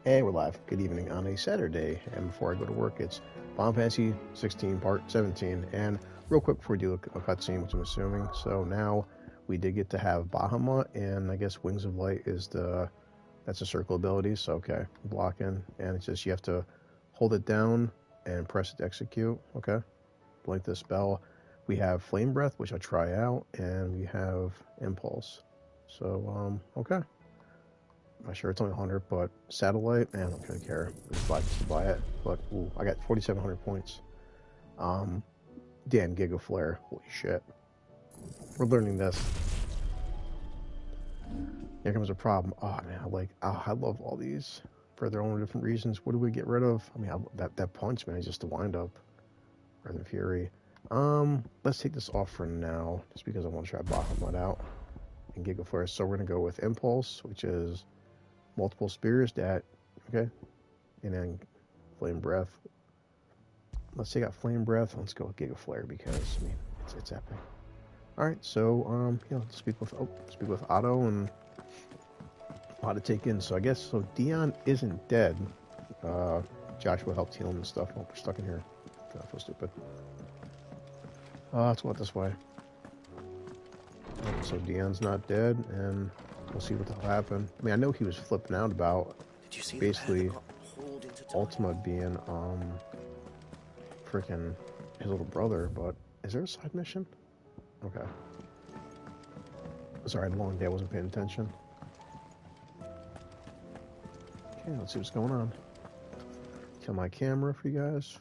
Hey, we're live. Good evening on a Saturday. And before I go to work, it's Final Fantasy 16 Part 17. And real quick before we do a cutscene, which I'm assuming. So now we did get to have Bahamut, and I guess Wings of Light is that's a circle ability. So, okay, blocking. And it's just you have to hold it down and press it to execute. Okay, blink the spell. We have Flame Breath, which I'll try out, and we have Impulse. So, okay. I'm not sure it's only 100, but satellite, man, I don't really care. Just buy it. But ooh, I got 4,700 points. Um, damn, Giga Flare. Holy shit. We're learning this. Here comes a problem. Oh man, I love all these for their own different reasons. What do we get rid of? I mean, that punch, man, is just a wind up. Rather than Fury. Let's take this off for now, just because I want to try Bahamut out and Giga Flare. So we're gonna go with Impulse, which is multiple spears that, okay, and then Flame Breath. Let's take out Flame Breath. Let's go with Giga Flare because I mean it's epic. All right, so speak with Otto and how to take in. So I guess so. Dion isn't dead. Joshua helped heal him and stuff. Oh, we're stuck in here. I feel stupid. Let's go this way. So Dion's not dead, and we'll see what the hell happened. I mean, I know he was flipping out about basically Ultima being freaking his little brother, but is there a side mission? Okay. Sorry, I had a long day, I wasn't paying attention. Okay, let's see what's going on. Kill my camera for you guys.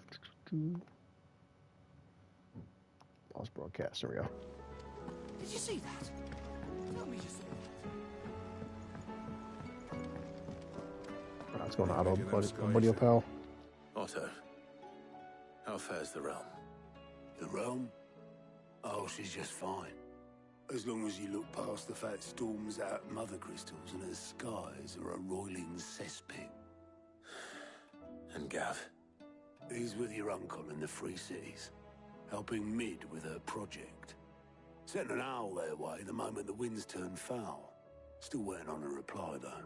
Pause broadcast, there we go. Did you see that? Tell me you saw Alright, what's going on, Otto, buddy, pal? Otto, how fares the realm? The realm? Oh, she's just fine. As long as you look past the fat storms out mother crystals and her skies are a roiling cesspit. And Gav? He's with your uncle in the Free Cities, helping Mid with her project. Sent an owl their way the moment the winds turned foul. Still waiting on a reply, though.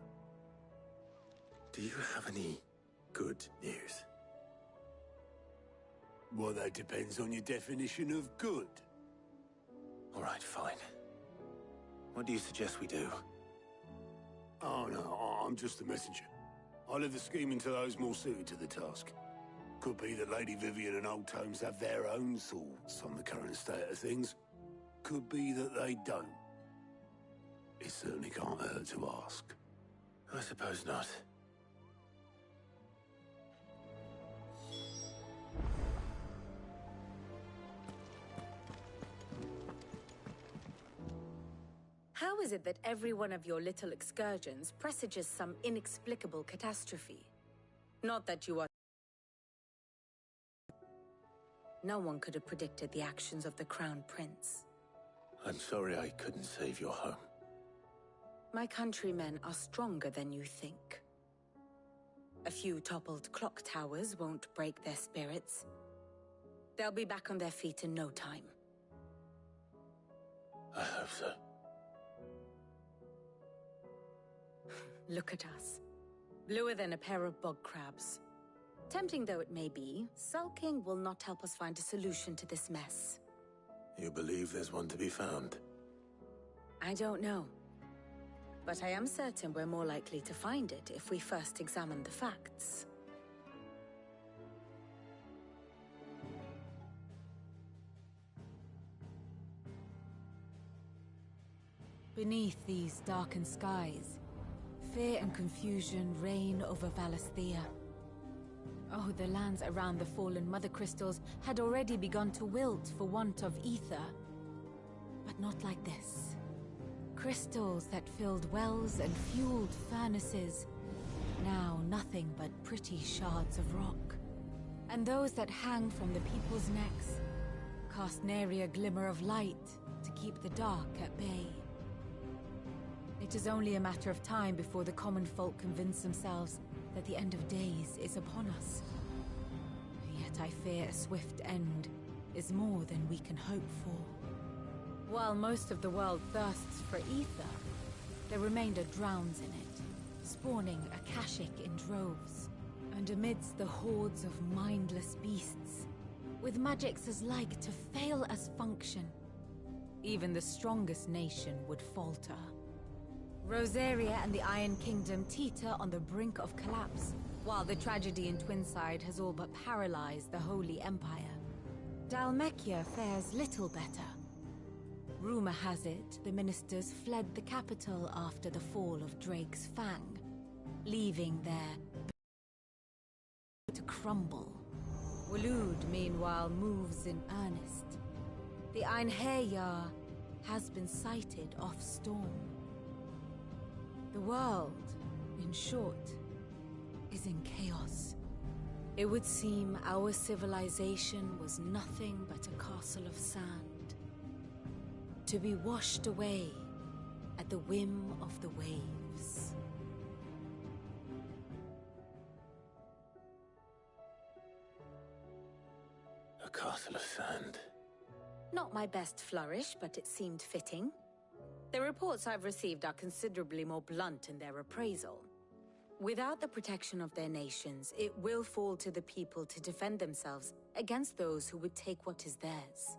Do you have any good news? Well, that depends on your definition of good. All right, fine. What do you suggest we do? Oh, no, I'm just a messenger. I leave the scheming to those more suited to the task. Could be that Lady Vivian and Old Tomes have their own thoughts on the current state of things. Could be that they don't. It certainly can't hurt to ask. I suppose not. How is it that every one of your little excursions presages some inexplicable catastrophe? Not that you are... No one could have predicted the actions of the Crown Prince. I'm sorry I couldn't save your home. My countrymen are stronger than you think. A few toppled clock towers won't break their spirits. They'll be back on their feet in no time. I hope so. Look at us. Bluer than a pair of bog crabs. Tempting though it may be, sulking will not help us find a solution to this mess. You believe there's one to be found? I don't know. But I am certain we're more likely to find it if we first examine the facts. Beneath these darkened skies, fear and confusion reign over Valisthea. Oh, the lands around the fallen Mother Crystals had already begun to wilt for want of ether. But not like this. Crystals that filled wells and fueled furnaces, now nothing but pretty shards of rock. And those that hang from the people's necks cast nary a glimmer of light to keep the dark at bay. It is only a matter of time before the common folk convince themselves that the end of days is upon us. Yet I fear a swift end is more than we can hope for. While most of the world thirsts for ether, the remainder drowns in it, spawning Akashic in droves, and amidst the hordes of mindless beasts, with magics as like to fail as function, even the strongest nation would falter. Rosaria and the Iron Kingdom teeter on the brink of collapse, while the tragedy in Twinside has all but paralyzed the Holy Empire. Dhalmekia fares little better. Rumor has it the ministers fled the capital after the fall of Drake's Fang, leaving their to crumble. Waloed, meanwhile, moves in earnest. The Einherjar has been sighted off Storm. The world, in short, is in chaos. It would seem our civilization was nothing but a castle of sand, to be washed away at the whim of the waves. A castle of sand. Not my best flourish, but it seemed fitting. The reports I've received are considerably more blunt in their appraisal. Without the protection of their nations, it will fall to the people to defend themselves against those who would take what is theirs.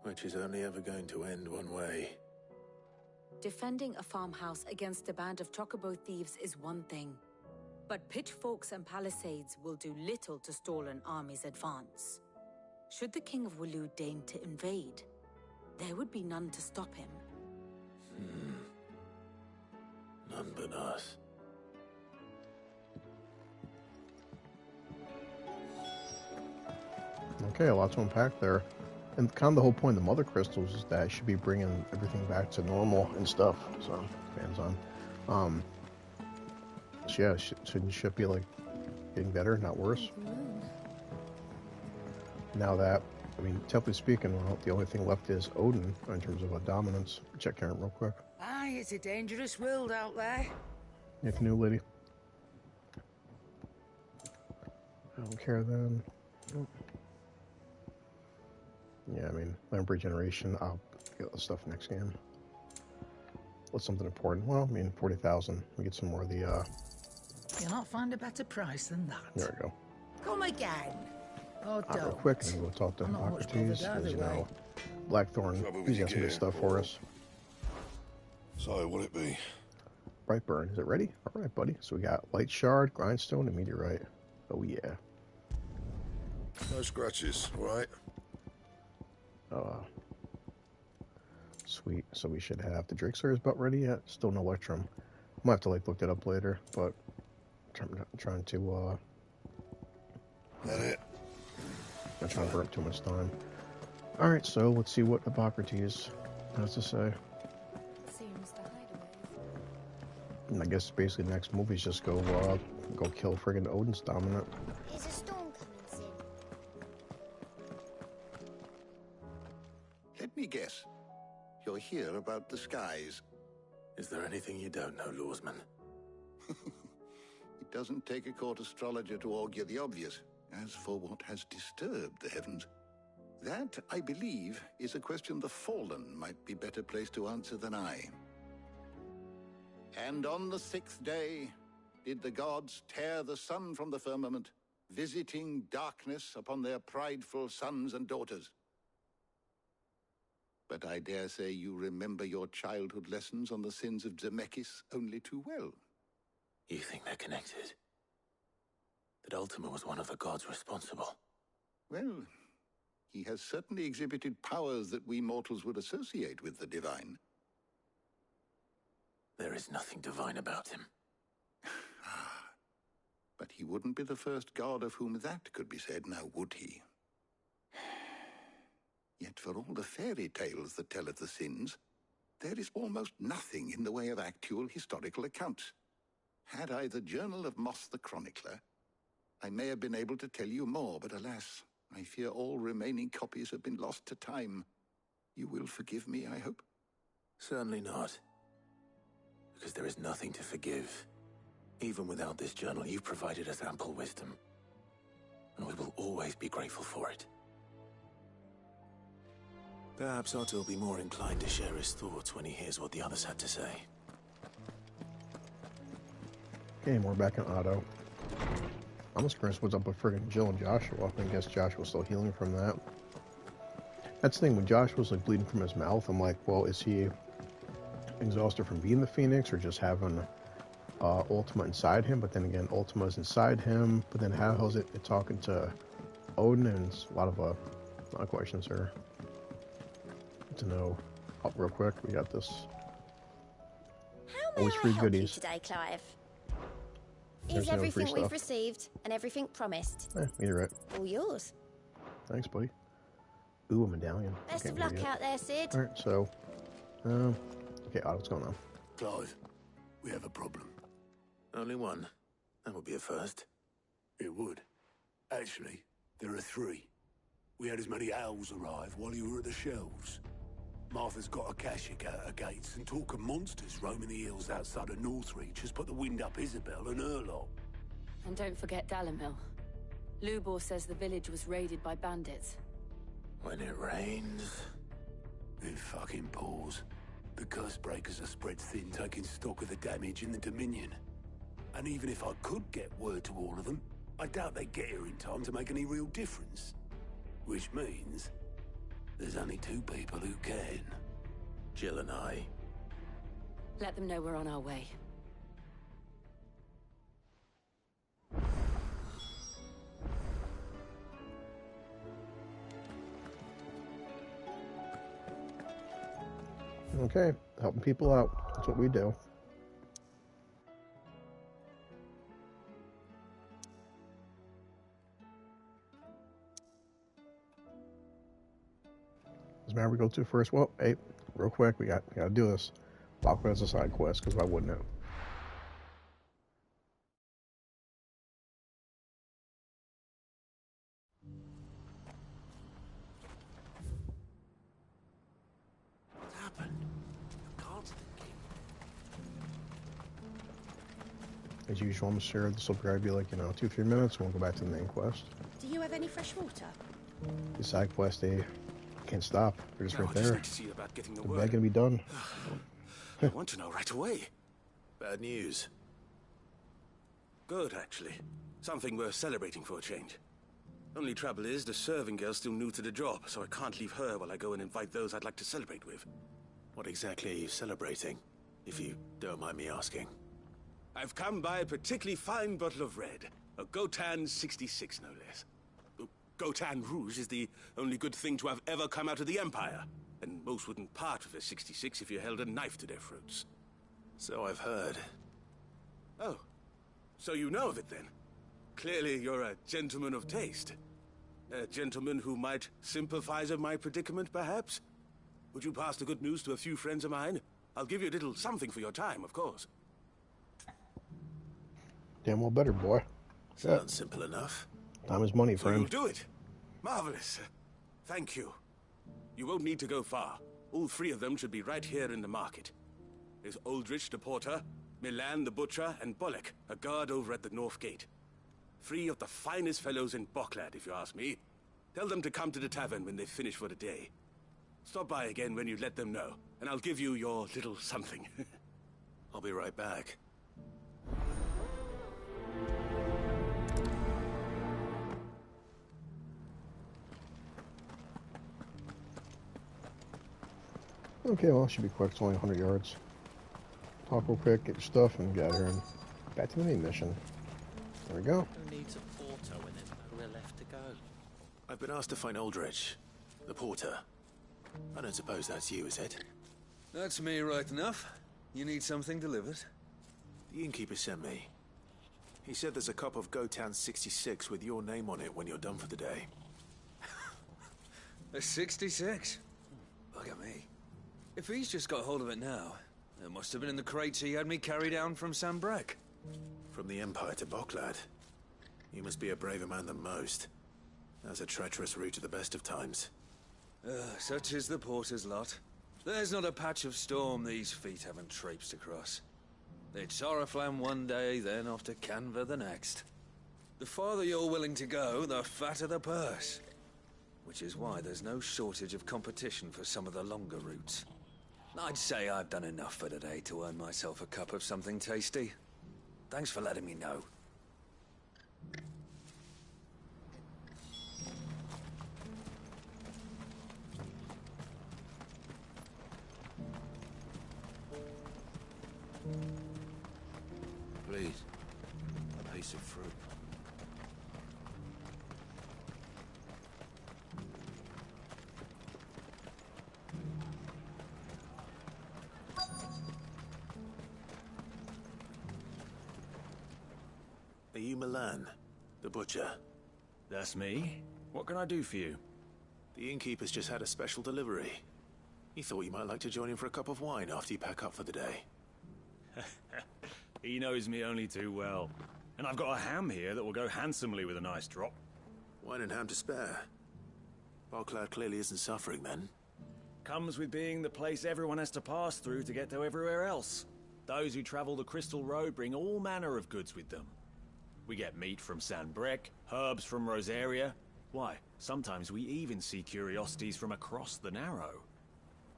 Which is only ever going to end one way. Defending a farmhouse against a band of chocobo thieves is one thing, but pitchforks and palisades will do little to stall an army's advance. Should the King of Waloed deign to invade, there would be none to stop him. None but us. Okay, a lot to unpack there. And kind of the whole point of the Mother Crystals is that it should be bringing everything back to normal and stuff. So, depends on. So yeah, shouldn't ship be like getting better, not worse? Now that, I mean, technically speaking, well, the only thing left is Odin in terms of a dominance. Check Karen real quick. Aye, it's a dangerous world out there. Yeah, canoe lady. I don't care then. Nope. Yeah, I mean, land regeneration, I'll get the stuff next game. What's something important? Well, I mean, 40,000. We get some more of the, You'll not find a better price than that. There we go. Come again. Oh, Real don't. quick, and we'll talk to I'm not much Hippocrates, bothered because, you either way. know, Blackthorn, he's got some good stuff for us. So, what'll it be? Brightburn, is it ready? All right, buddy. So we got Light Shard, Grindstone, and Meteorite. Oh, yeah. No scratches, right? Sweet. So we should have the Drakesaur's butt ready yet. Still no Electrum. Might have to like look that up later, but trying to That it? not trying to burn up too much time. All right, so let's see what Hippocrates has to say. Seems the hideaway. And I guess basically the next movie is just go kill friggin' Odin's dominant. Is a storm coming soon? Let me guess. You're here about the skies. Is there anything you don't know, Lawsman? It doesn't take a court astrologer to augur the obvious. As for what has disturbed the heavens, that, I believe, is a question the Fallen might be better placed to answer than I. And on the 6th day did the gods tear the sun from the firmament, visiting darkness upon their prideful sons and daughters. But I dare say you remember your childhood lessons on the sins of Zemeckis only too well. You think they're connected? That Ultima was one of the gods responsible? Well, he has certainly exhibited powers that we mortals would associate with the divine. There is nothing divine about him. But he wouldn't be the first god of whom that could be said, now would he? Yet for all the fairy tales that tell of the sins, there is almost nothing in the way of actual historical accounts. Had I the Journal of Moss the Chronicler, I may have been able to tell you more, but alas, I fear all remaining copies have been lost to time. You will forgive me, I hope? Certainly not. Because there is nothing to forgive. Even without this journal, you've provided us ample wisdom. And we will always be grateful for it. Perhaps Otto will be more inclined to share his thoughts when he hears what the others had to say. And we're back in Otto. I'm just curious what's up with friggin' Jill and Joshua. I guess Joshua's still healing from that. That's the thing, when Joshua's like bleeding from his mouth, I'm like, well, is he exhausted from being the Phoenix or just having Ultima inside him? But then again, Ultima's inside him, but then how is it talking to Odin? And it's a lot of questions here. Good to know. Up real quick, we got this. How may Always I free help goodies. you today, Clive? There's Is no free everything we've stuff. received and everything promised? You're right. All yours. Thanks, buddy. Ooh, a medallion. Best Okay, of luck very good. out there, Sid. Alright, so, okay, Otto, what's going on? Clive, we have a problem. Only one. That would be a first. It would. Actually, there are 3. We had as many owls arrive while you were at the shelves. Martha's got a Akashic out her gates, and talk of monsters roaming the hills outside of Northreach has put the wind up Isabel and her lot. And don't forget Dalimil. Lubor says the village was raided by bandits. When it rains... It fucking pours. The curse breakers are spread thin, taking stock of the damage in the Dominion. And even if I could get word to all of them, I doubt they'd get here in time to make any real difference. Which means there's only 2 people who can. Jill and I. Let them know we're on our way. Okay, helping people out. That's what we do. Does Maverick go to first? Well, hey, real quick, we gotta do this. Lock it as a side quest, because why wouldn't it? What happened? Your cards thinking. As usual, I'm sure this will probably be like, 2-3 minutes, and we'll go back to the main quest. Do you have any fresh water? The side quest, they can't stop. They're just No, right I just there. need to see about getting the They're word. gonna be done. I want to know right away. Bad news. Good, actually. Something worth celebrating for a change. Only trouble is, the serving girl's still new to the job, so I can't leave her while I go and invite those I'd like to celebrate with. What exactly are you celebrating, if you don't mind me asking? I've come by a particularly fine bottle of red. A Gotan 66, no less. Gotan Rouge is the only good thing to have ever come out of the Empire. And most wouldn't part with a 66 if you held a knife to their throats. So I've heard. Oh, so you know of it then? Clearly you're a gentleman of taste. A gentleman who might sympathize with my predicament, perhaps? Would you pass the good news to a few friends of mine? I'll give you a little something for your time, of course. Damn well better, boy. Sounds simple enough. Time is money, So you'll friend. do it. Marvelous. Thank you. You won't need to go far. All 3 of them should be right here in the market. There's Aldrich the porter, Milan the butcher, and Bolek, a guard over at the north gate. 3 of the finest fellows in Boklad, if you ask me. Tell them to come to the tavern when they've finished for the day. Stop by again when you let them know, and I'll give you your little something. I'll be right back. Okay, well, it should be quick. It's only 100 yards. Talk real quick, get your stuff, and get out here and back to the main mission. There we go. Who needs a porter when there's nowhere left to go? I've been asked to find Aldrich, the porter. I don't suppose that's you, is it? That's me right enough. You need something delivered? The innkeeper sent me. He said there's a cup of Gotan 66 with your name on it when you're done for the day. A 66? Look at me. If he's just got hold of it now, it must have been in the crates he had me carry down from Sambrek. From the Empire to Boklad. You must be a braver man than most. That's a treacherous route at the best of times. Such is the porter's lot. There's not a patch of storm these feet haven't traipsed across. It's Oriflamme one day, then off to Canva the next. The farther you're willing to go, the fatter the purse. Which is why there's no shortage of competition for some of the longer routes. I'd say I've done enough for today to earn myself a cup of something tasty. Thanks for letting me know. Please, a piece of fruit. Are you Milan, the butcher? That's me. What can I do for you? The innkeeper's just had a special delivery. He thought you might like to join him for a cup of wine after you pack up for the day. He knows me only too well. And I've got a ham here that will go handsomely with a nice drop. Wine and ham to spare. Barclad clearly isn't suffering then. Comes with being the place everyone has to pass through to get to everywhere else. Those who travel the Crystal Road bring all manner of goods with them. We get meat from Sanbreque, herbs from Rosaria. Why, sometimes we even see curiosities from across the Narrow.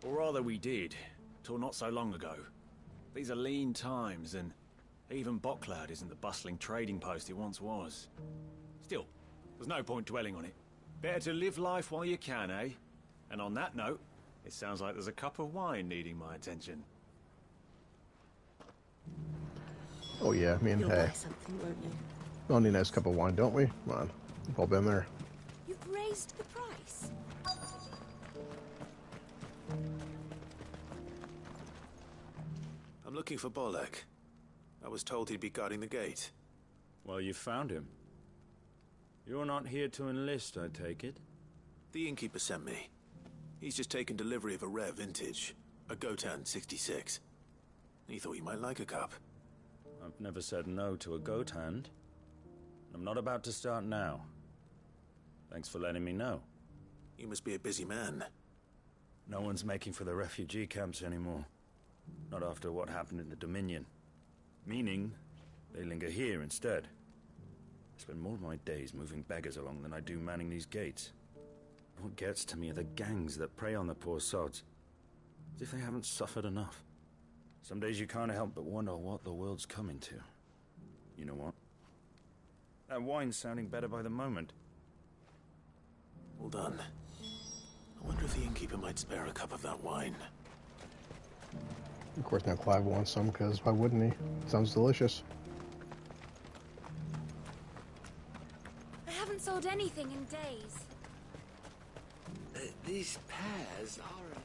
Or rather we did, till not so long ago. These are lean times, and even Barclad isn't the bustling trading post it once was. Still, there's no point dwelling on it. Better to live life while you can, eh? And on that note, it sounds like there's a cup of wine needing my attention. Oh yeah, me and You'll Hay. buy something, won't you? We all need a nice cup of wine, don't we? Come on. We've all been there. You've raised the price. I'm looking for Bolek. I was told he'd be guarding the gate. Well, you found him. You're not here to enlist, I take it? The innkeeper sent me. He's just taken delivery of a rare vintage, a Gotan 66. He thought you might like a cup. I've never said no to a goat hand. I'm not about to start now. Thanks for letting me know. You must be a busy man. No one's making for the refugee camps anymore. Not after what happened in the Dominion. Meaning, they linger here instead. I spend more of my days moving beggars along than I do manning these gates. What gets to me are the gangs that prey on the poor sods. As if they haven't suffered enough. Some days you can't help but wonder what the world's coming to. You know what? That wine's sounding better by the moment. Well done. I wonder if the innkeeper might spare a cup of that wine. Of course, now Clive wants some, because why wouldn't he? Sounds delicious. I haven't sold anything in days. These pears are a little...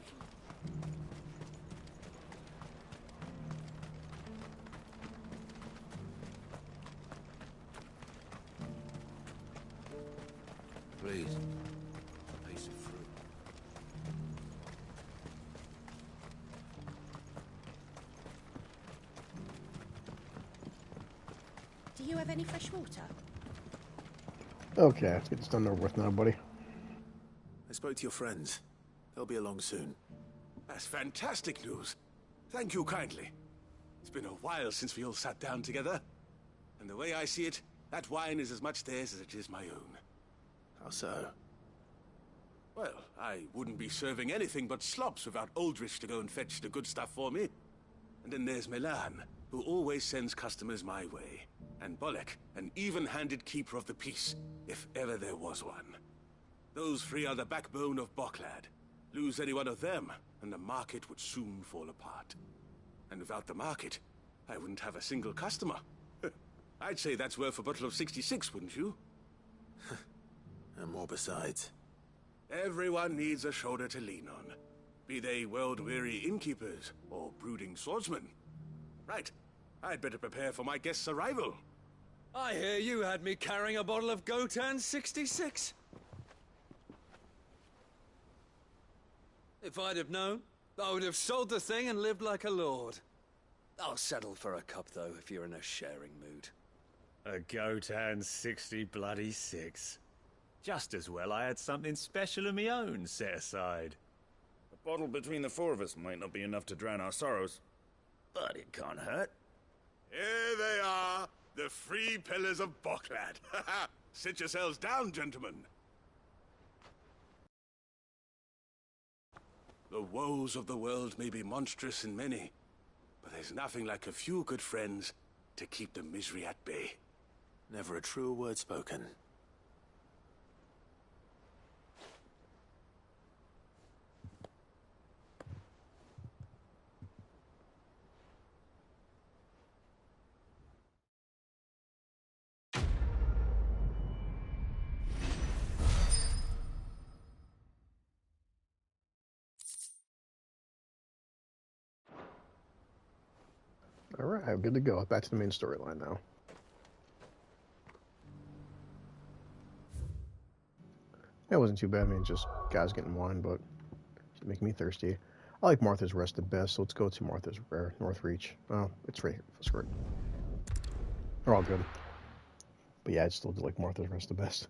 Please, a piece of fruit. Do you have any fresh water? Okay, let's get this done over with now, buddy. I spoke to your friends. They'll be along soon. That's fantastic news. Thank you kindly. It's been a while since we all sat down together. And the way I see it, that wine is as much theirs as it is my own. How so? Well, I wouldn't be serving anything but slops without Aldrich to go and fetch the good stuff for me. And then there's Milan, who always sends customers my way. And Bolek, an even-handed keeper of the peace, if ever there was one. Those three are the backbone of Barclad. Lose any one of them, and the market would soon fall apart. And without the market, I wouldn't have a single customer. I'd say that's worth a bottle of 66, wouldn't you? And more besides. Everyone needs a shoulder to lean on. Be they world-weary innkeepers or brooding swordsmen. Right. I'd better prepare for my guest's arrival. I hear you had me carrying a bottle of Gotan 66. If I'd have known, I would have sold the thing and lived like a lord. I'll settle for a cup, though, if you're in a sharing mood. A Gotan 66. Just as well I had something special of my own set aside. A bottle between the four of us might not be enough to drown our sorrows, but it can't hurt. Here they are, the three pillars of Barclad. Sit yourselves down, gentlemen. The woes of the world may be monstrous in many, but there's nothing like a few good friends to keep the misery at bay. Never a truer word spoken. All right, I'm good to go. Back to the main storyline now. That wasn't too bad. I mean, just guys getting wine, but it's making me thirsty. I like Martha's Rest the best, so let's go to Martha's Northreach. Oh, it's right here. Screw it. They're all good. But yeah, I still do like Martha's Rest the best.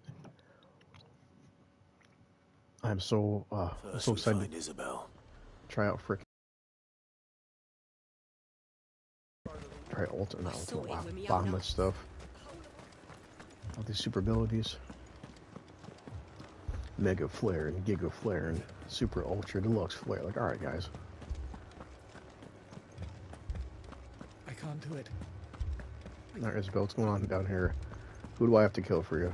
I'm so excited to Isabel. try out frickin' Bahamut stuff. All these super abilities. Mega Flare and Giga Flare and Super Ultra Deluxe Flare. Like, alright guys. I can't do it. Alright, Isabel, what's going on down here? Who do I have to kill for you?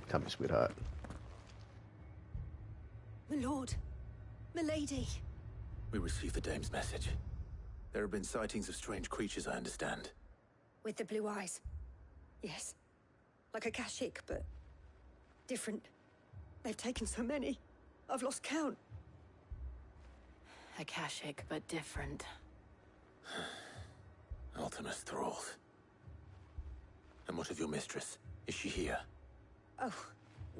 Tell me, sweetheart. My lord. Milady. We received the dame's message. There have been sightings of strange creatures, I understand. With the blue eyes. Yes. Like a Kashyyyk, but different. They've taken so many. I've lost count. A Kashyyyk, but different. Ultimus thralls. And what of your mistress? Is she here? Oh,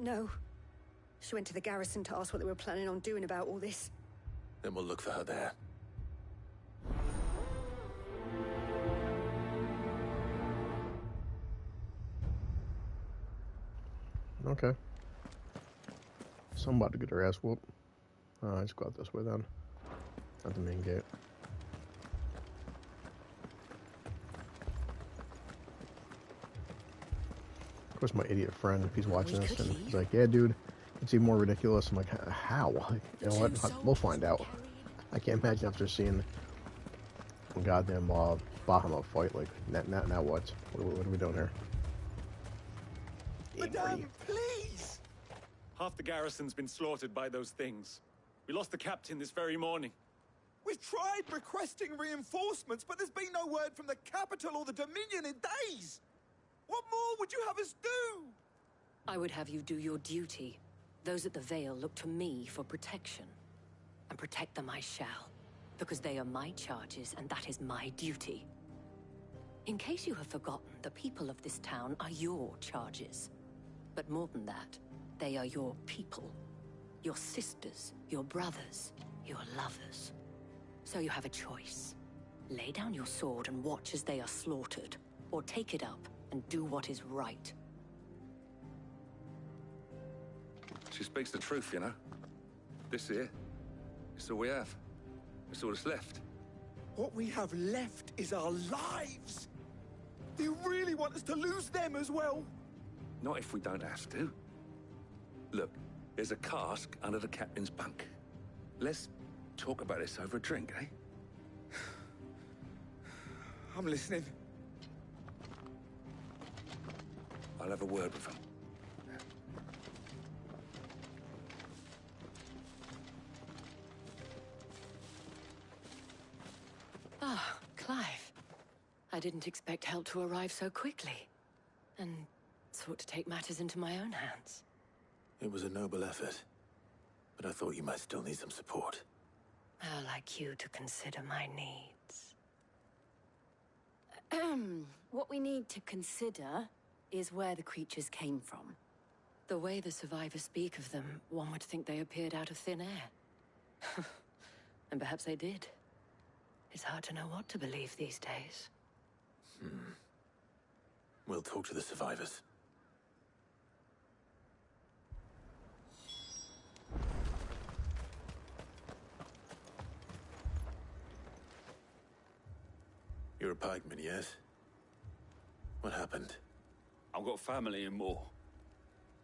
no. She went to the garrison to ask what they were planning on doing about all this. Then we'll look for her there. Okay. Somebody to get her ass whooped. I just go out this way then. At the main gate. Of course, my idiot friend, if he's watching this, and he's like, yeah, dude, it's even more ridiculous. I'm like, how? Like, you know what? We'll find out. I can't imagine after seeing a goddamn Bahamut fight. Like, now what? What are we doing here? Madame, please! Half the garrison's been slaughtered by those things. We lost the captain this very morning. We've tried requesting reinforcements, but there's been no word from the capital or the Dominion in days! What more would you have us do? I would have you do your duty. Those at the Vale look to me for protection. And protect them I shall. Because they are my charges, and that is my duty. In case you have forgotten, the people of this town are your charges. But more than that, they are your people. Your sisters, your brothers, your lovers. So you have a choice. Lay down your sword and watch as they are slaughtered, or take it up and do what is right. She speaks the truth, you know. This here, it's all we have. It's all that's left. What we have left is our lives! Do you really want us to lose them as well? Not if we don't have to. Look, there's a cask under the captain's bunk. Let's talk about this over a drink, eh? I'm listening. I'll have a word with him. Ah, Clive. I didn't expect help to arrive so quickly. And sought to take matters into my own hands. It was a noble effort. But I thought you might still need some support. I'd like you to consider my needs. What we need to consider is where the creatures came from. The way the survivors speak of them, one would think they appeared out of thin air. And perhaps they did. It's hard to know what to believe these days. We'll talk to the survivors. You're a pikeman, yes? What happened? I've got family in Moor.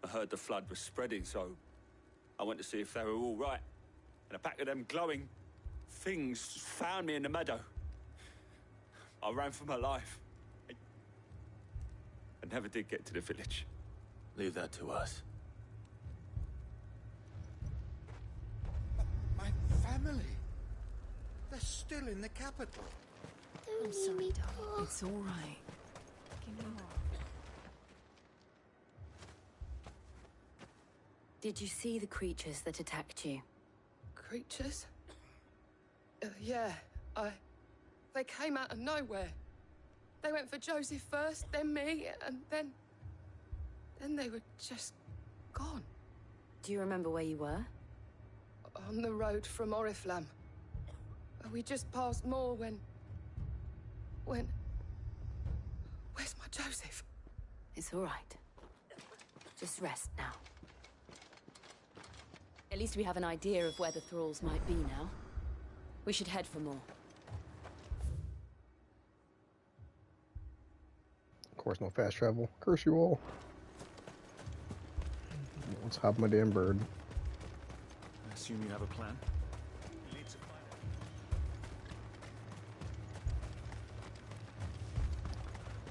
I heard the flood was spreading, so I went to see if they were all right. And a pack of them glowing things found me in the meadow. I ran for my life. I never did get to the village. Leave that to us. My family. They're still in the capital. I'm sorry, darling. It's all right. Give me more. Did you see the creatures that attacked you? Creatures? Yeah, They came out of nowhere. They went for Joseph first, then me, and then they were just gone. Do you remember where you were? On the road from Oriflamme. We just passed Moor when... Where's my Joseph? It's all right. Just rest now. At least we have an idea of where the thralls might be now. We should head for more. Of course, no fast travel. Curse you all. Let's hop my damn bird. I assume you have a plan?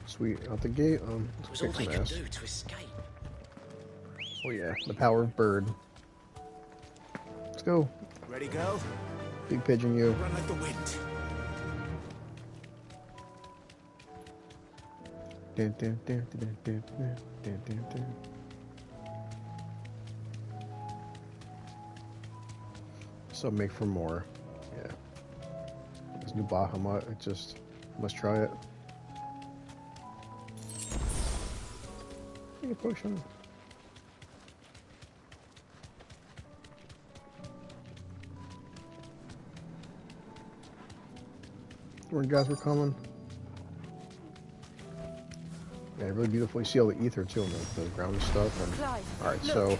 Sweet, out the gate. Let's kick some ass. To escape. Oh yeah, the power of bird. Let's go. Ready, go? Big pigeon, you. Run like the wind. Dun, dun, dun, dun, dun, dun, dun, dun, dun. So make for more. Yeah. This new Bahamut, I just must try it. Take a potion. When guys were coming. Yeah, really beautiful. You see all the ether too, and the ground and stuff. And alright, so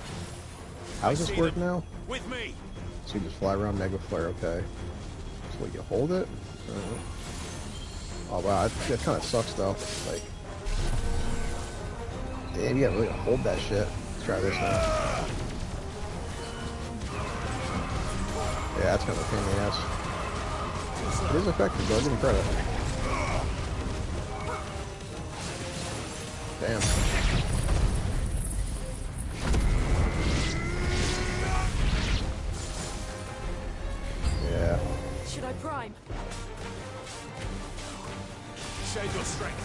how does this work now? With me. So you just fly around Mega Flare, okay. So what, you hold it? Oh wow, that kind of sucks though. Like, damn, you gotta really hold that shit. Let's try this now. Yeah, that's kind of a pain in the ass. It is effective though, I'll give him credit. Damn. Yeah. Should I prime? Save your strength.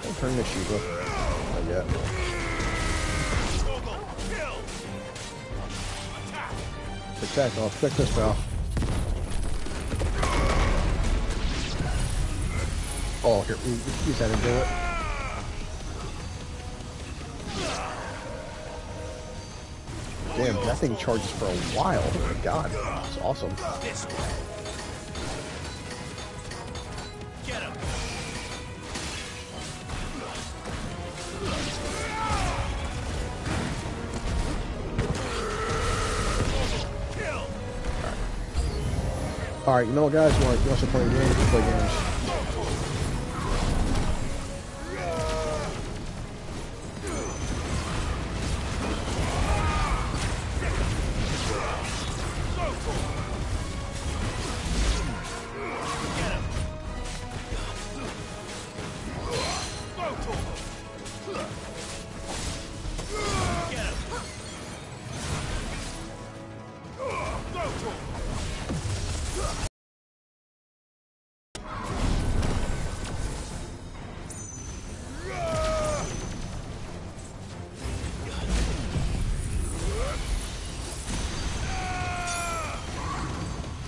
Don't turn the Shiva. Not yet. Attack, I'll check this now. Oh, here, use that to do it. Damn, that thing charges for a while. Oh my god, it's awesome. Get him. Alright, you know what guys, you want to play games? We'll play games.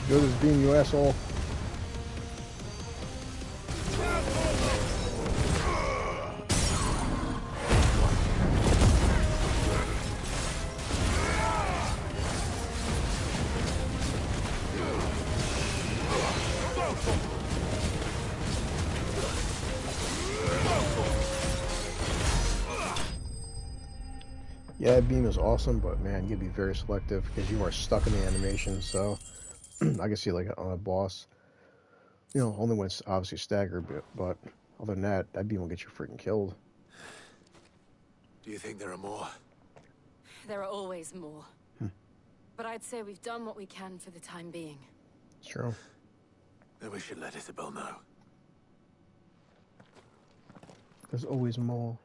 Good as being you asshole. Yeah, beam is awesome, but man, you gotta be very selective because you are stuck in the animation, so I can see like on a boss, you know, only when it's obviously staggered, but other than that, that beam will get you freaking killed. Do you think there are more? There are always more. But I'd say we've done what we can for the time being. It's true. Then we should let Isabel know. There's always more.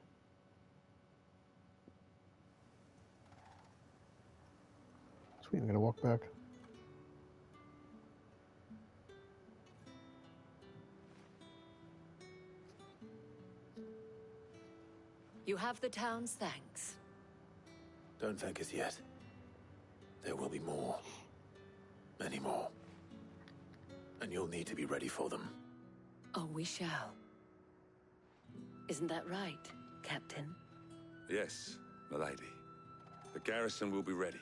Sweet, I'm gonna walk back. You have the town's thanks. Don't thank us yet. There will be more. Many more. And you'll need to be ready for them. Oh, we shall. Isn't that right, Captain? Yes, milady. The garrison will be ready.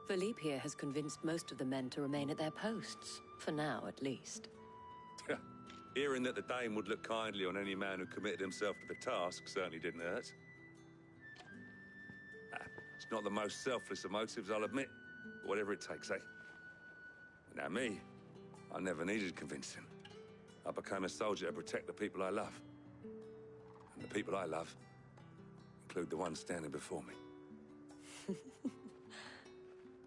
Philippe here has convinced most of the men to remain at their posts. For now, at least. Hearing that the Dane would look kindly on any man who committed himself to the task certainly didn't hurt. It's not the most selfless of motives, I'll admit. But whatever it takes, eh? Now me, I never needed convincing. I became a soldier to protect the people I love. And the people I love include the ones standing before me.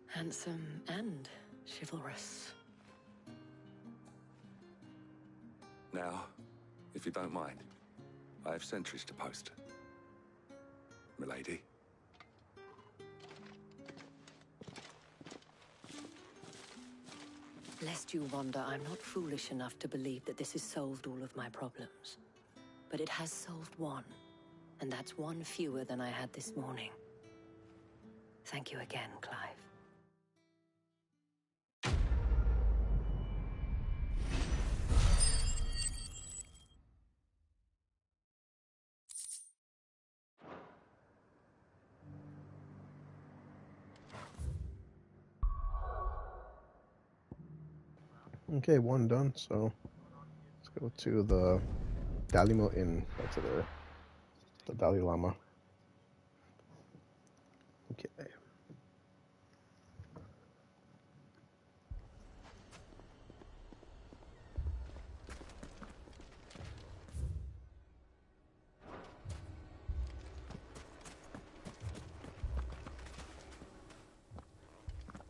Handsome and chivalrous. Now, if you don't mind, I have sentries to post. Milady. Lest you wonder, I'm not foolish enough to believe that this has solved all of my problems. But it has solved one, and that's one fewer than I had this morning. Thank you again, Clive. Okay, one done, so let's go to the Dalimo Inn. That's the Dalai Lama. Okay.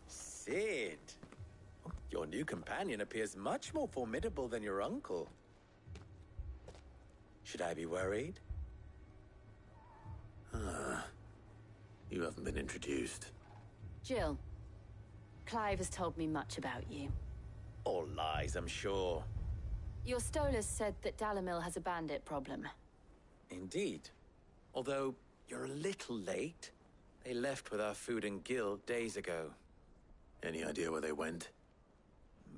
Cid! Your new companion appears much more formidable than your uncle. Should I be worried? You haven't been introduced. Jill, Clive has told me much about you. All lies, I'm sure. Your Stolas said that Dalimil has a bandit problem. Indeed. Although, you're a little late. They left with our food and guild days ago. Any idea where they went?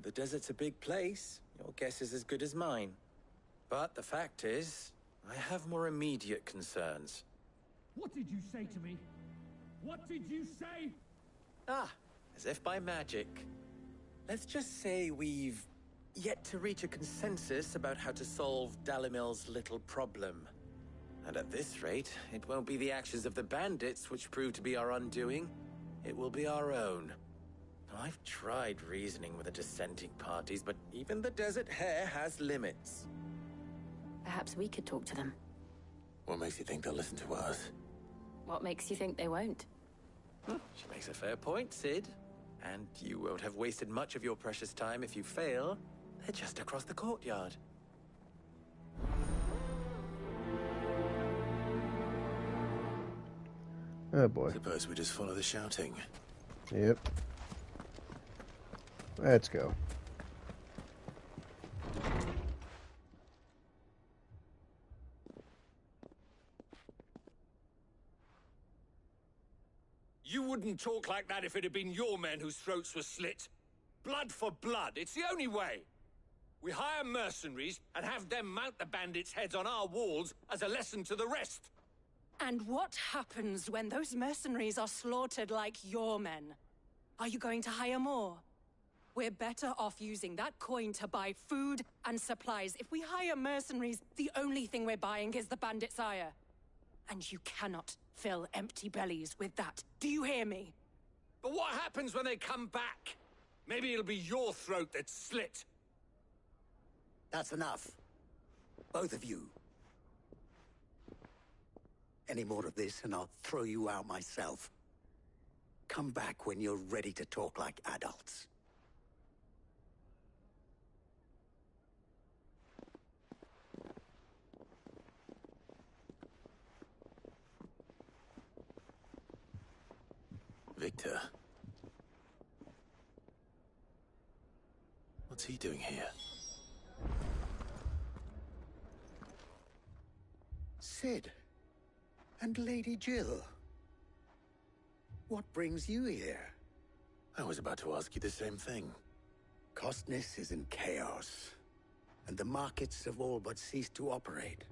The desert's a big place. Your guess is as good as mine. But the fact is, I have more immediate concerns. What did you say to me? What did you say? As if by magic. Let's just say we've yet to reach a consensus about how to solve Dalimil's little problem. And at this rate, it won't be the actions of the bandits which prove to be our undoing. It will be our own. I've tried reasoning with the dissenting parties, but even the Desert Hare has limits. Perhaps we could talk to them. What makes you think they'll listen to us? What makes you think they won't? She makes a fair point, Cid. And you won't have wasted much of your precious time if you fail. They're just across the courtyard. Oh boy. Suppose we just follow the shouting. Yep. Let's go. You wouldn't talk like that if it had been your men whose throats were slit. Blood for blood, it's the only way. We hire mercenaries and have them mount the bandits' heads on our walls as a lesson to the rest. And what happens when those mercenaries are slaughtered like your men? Are you going to hire more? We're better off using that coin to buy food and supplies. If we hire mercenaries, the only thing we're buying is the bandit's ire. And you cannot fill empty bellies with that. Do you hear me? But what happens when they come back? Maybe it'll be your throat that's slit. That's enough. Both of you. Any more of this and I'll throw you out myself. Come back when you're ready to talk like adults. Victor. What's he doing here? Cid. And Lady Jill. What brings you here? I was about to ask you the same thing. Costness is in chaos, and the markets have all but ceased to operate.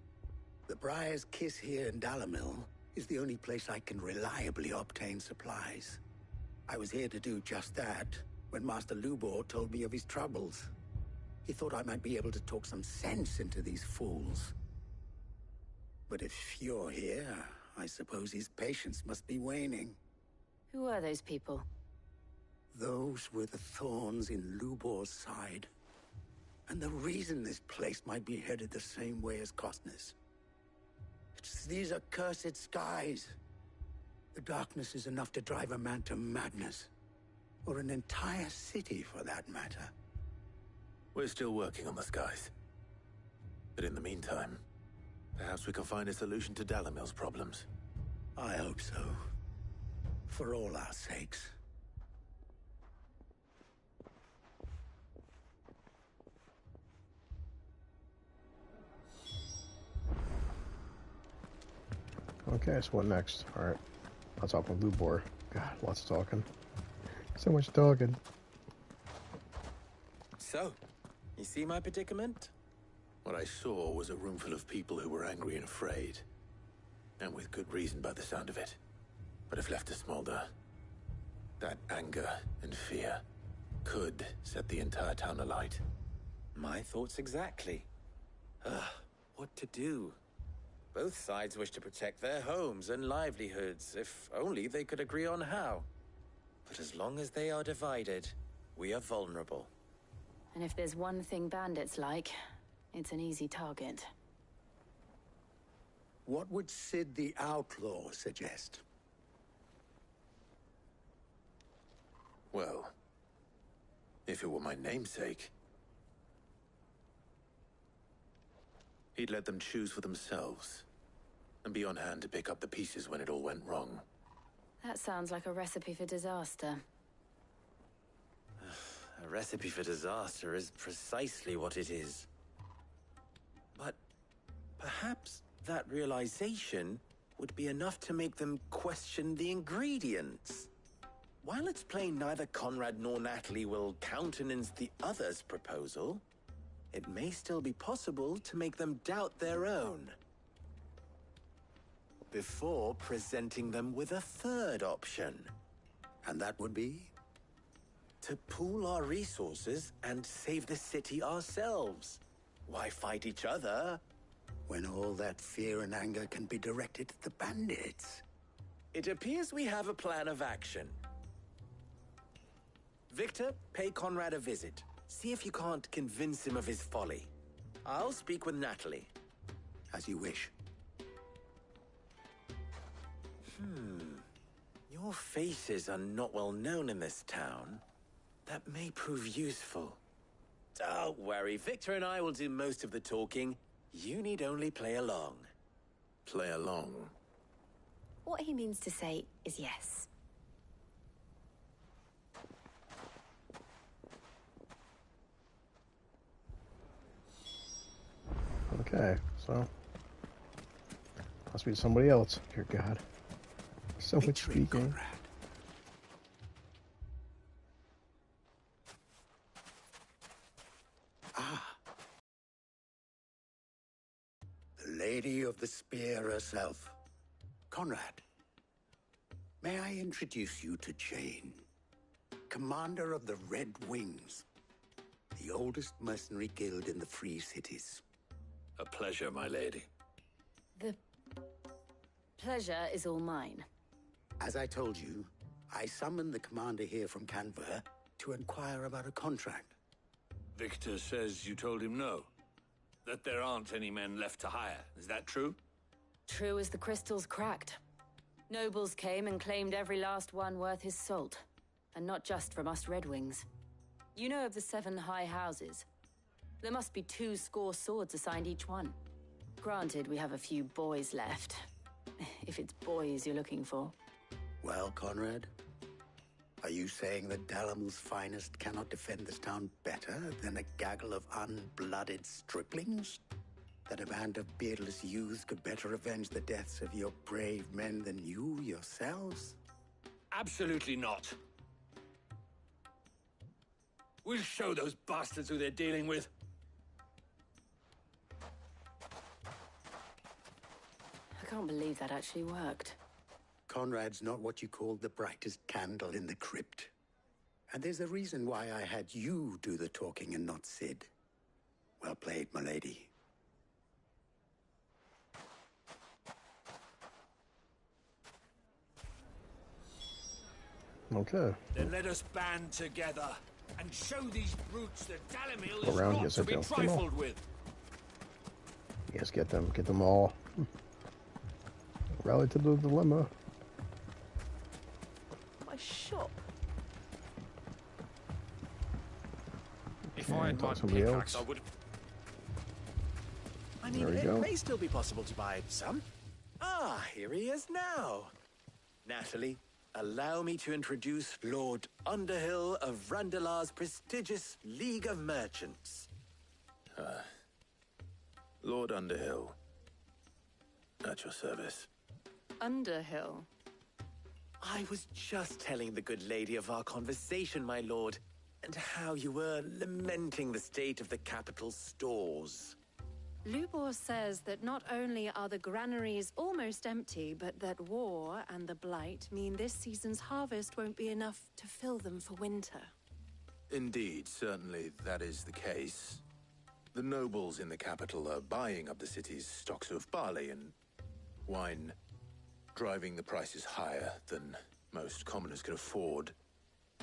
The Briar's Kiss here in Dalimil is the only place I can reliably obtain supplies. I was here to do just that when Master Lubor told me of his troubles. He thought I might be able to talk some sense into these fools. But if you're here, I suppose his patience must be waning. Who are those people? Those were the thorns in Lubor's side. And the reason this place might be headed the same way as Costness. It's these accursed skies. The darkness is enough to drive a man to madness. Or an entire city, for that matter. We're still working on the skies. But in the meantime, perhaps we can find a solution to Dalimil's problems. I hope so. For all our sakes. Okay, so what next? Alright. Let's talk with Lubor. God, lots of talking. So much talking. So, you see my predicament? What I saw was a room full of people who were angry and afraid. And with good reason by the sound of it. But if left to smolder, that anger and fear could set the entire town alight. My thoughts exactly. What to do? Both sides wish to protect their homes and livelihoods, if only they could agree on how. But as long as they are divided, we are vulnerable. And if there's one thing bandits like, it's an easy target. What would Cid the Outlaw suggest? Well, if it were my namesake, he'd let them choose for themselves, and be on hand to pick up the pieces when it all went wrong. That sounds like a recipe for disaster. A recipe for disaster is precisely what it is. But perhaps that realization would be enough to make them question the ingredients. While it's plain neither Conrad nor Natalie will countenance the other's proposal, it may still be possible to make them doubt their own. Before presenting them with a third option. And that would be? To pool our resources and save the city ourselves. Why fight each other? When all that fear and anger can be directed at the bandits. It appears we have a plan of action. Victor, pay Conrad a visit. See if you can't convince him of his folly. I'll speak with Natalie. As you wish. Your faces are not well known in this town. That may prove useful. Don't worry, Victor and I will do most of the talking. You need only play along. Play along? What he means to say is yes. Okay, so must be somebody else. Dear God, so much speaking. Conrad. The Lady of the Spear herself, Conrad. May I introduce you to Jane, commander of the Red Wings, the oldest mercenary guild in the Free Cities. A pleasure, my lady. The pleasure is all mine. As I told you, I summoned the commander here from Canver to inquire about a contract. Victor says you told him no. That there aren't any men left to hire. Is that true? True as the crystals cracked. Nobles came and claimed every last one worth his salt. And not just from us Red Wings. You know of the 7 high houses. There must be 2 swords assigned each one. Granted, we have a few boys left. If it's boys you're looking for. Well, Conrad, Are you saying that Dalamil's finest cannot defend this town better than a gaggle of unblooded striplings? That a band of beardless youths could better avenge the deaths of your brave men than you yourselves? Absolutely not. We'll show those bastards who they're dealing with. I can't believe that actually worked. Conrad's not what you call the brightest candle in the crypt. And there's a reason why I had you do the talking and not Sid. Well played, milady. Okay. Then let us band together and show these brutes that Dalimil Go is around, not yes, to I be do. trifled with. Yes, get them all. Rally to the dilemma. My shop. If I had my somebody pickaxe, else. I would. I mean, There we it go. may still be possible to buy some. Ah, here he is now. Natalie, allow me to introduce Lord Underhill of Randalar's prestigious League of Merchants. Lord Underhill. At your service. Underhill. I was just telling the good lady of our conversation, my lord, and how you were lamenting the state of the capital's stores. Lubor says that not only are the granaries almost empty, but that war and the Blight mean this season's harvest won't be enough to fill them for winter. Indeed, certainly that is the case. The nobles in the capital are buying up the city's stocks of barley and wine, driving the prices higher than most commoners can afford.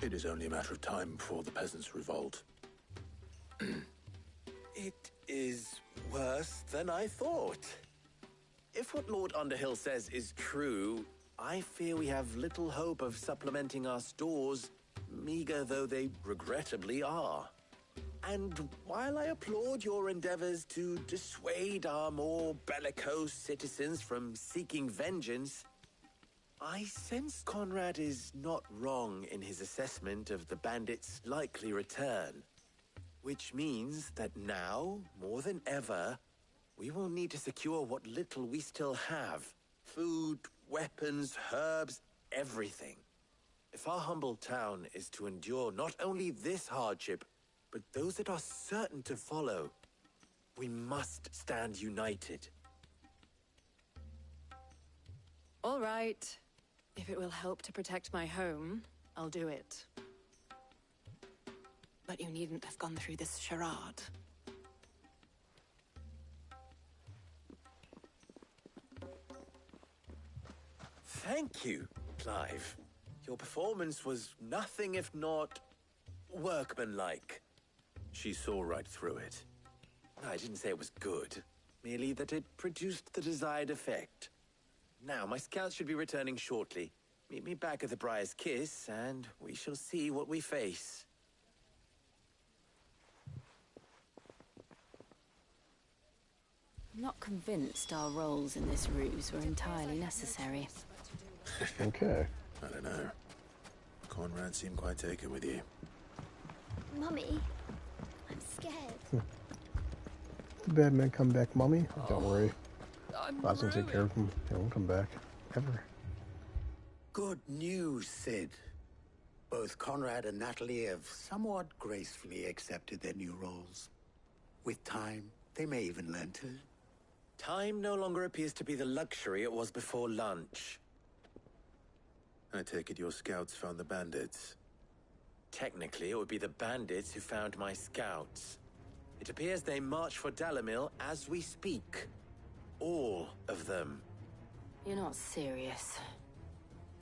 It is only a matter of time before the peasants revolt. It is worse than I thought. If what Lord Underhill says is true, I fear we have little hope of supplementing our stores, meager though they regrettably are. And while I applaud your endeavors to dissuade our more bellicose citizens from seeking vengeance, I sense Conrad is not wrong in his assessment of the bandits' likely return. Which means that now, more than ever, we will need to secure what little we still have. Food, weapons, herbs, everything. If our humble town is to endure not only this hardship, but those that are certain to follow, we must stand united. All right. If it will help to protect my home, I'll do it. But you needn't have gone through this charade. Thank you, Clive. Your performance was nothing if not workmanlike. She saw right through it. I didn't say it was good, merely that it produced the desired effect. Now, my scouts should be returning shortly. Meet me back at the Briar's Kiss, and we shall see what we face. I'm not convinced our roles in this ruse were entirely necessary. Okay. I don't know. Conrad seemed quite taken with you. Mummy, I'm scared. The bad men come back, Mummy. Don't worry. I'm God's gonna take care of them. They won't come back. Ever. Good news, Sid. Both Conrad and Natalie have somewhat gracefully accepted their new roles. With time, they may even learn to. Time no longer appears to be the luxury it was before lunch. I take it your scouts found the bandits. Technically, it would be the bandits who found my scouts. It appears they march for Dalimil as we speak. All of them. You're not serious.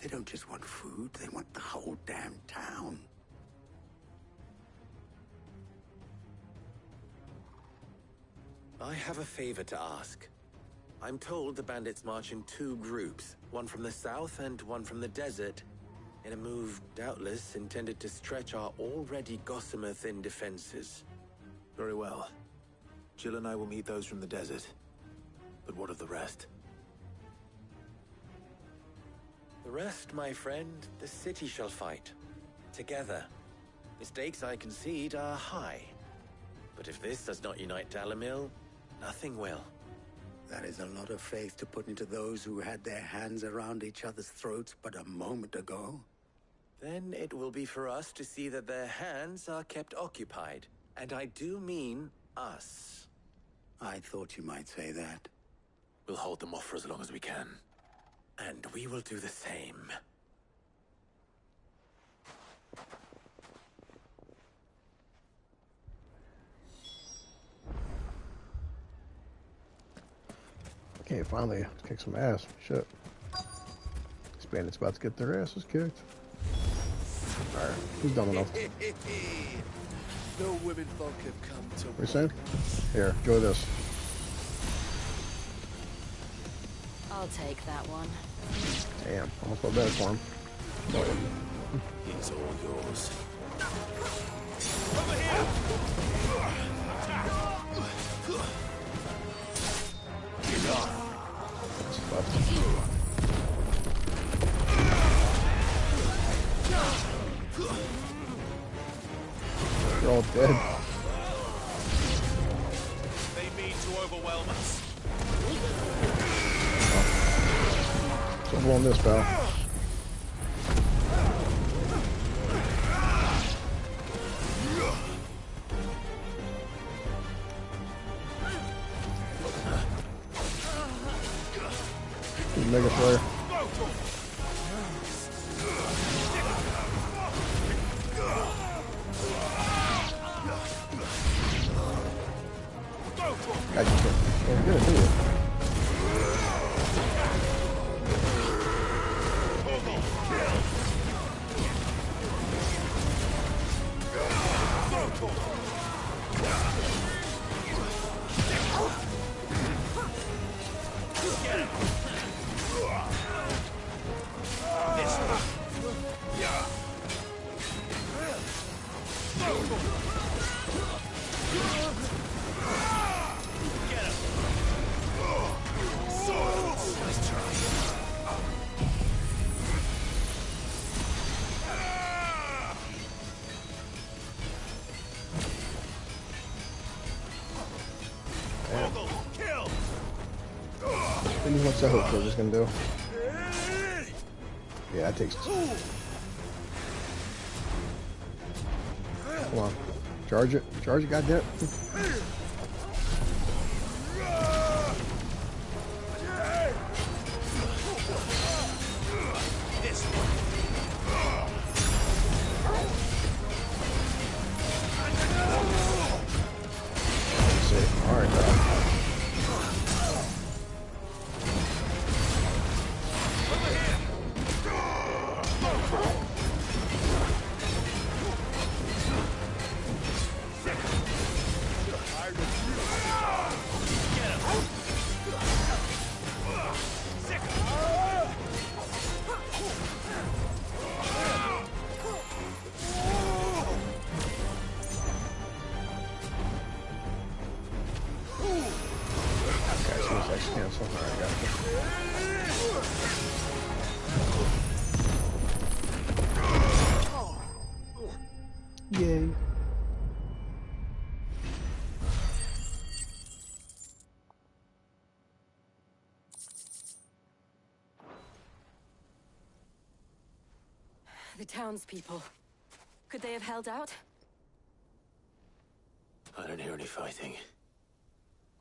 They don't just want food, they want the whole damn town. I have a favor to ask. I'm told the bandits march in two groups, one from the south and one from the desert, in a move doubtless intended to stretch our already gossamer-thin defenses. Very well. Jill and I will meet those from the desert. But what of the rest? The rest, my friend, the city shall fight. together. The stakes, I concede, are high. But if this does not unite Dalimil, nothing will. That is a lot of faith to put into those who had their hands around each other's throats but a moment ago. Then it will be for us to see that their hands are kept occupied. And I do mean us. I thought you might say that. We'll hold them off for as long as we can. And we will do the same. Okay, finally kick some ass. Shit. These bandits about to get their asses kicked. Alright, who's dumb enough? No women folk have come to... What you saying? Here, enjoy this. I'll take that one. Damn, almost felt bad for him. It's all yours. Over here! Get up! That's fucked. They're all dead. They mean to overwhelm us. So blow on this, pal. Mega Slayer. God, you can't. Oh, you're gonna do it. What's that hook just gonna do? Yeah, that takes. Come on, charge it, goddamn. All right, cancel. Alright, gotcha. Yay. The townspeople. Could they have held out? I don't hear any fighting.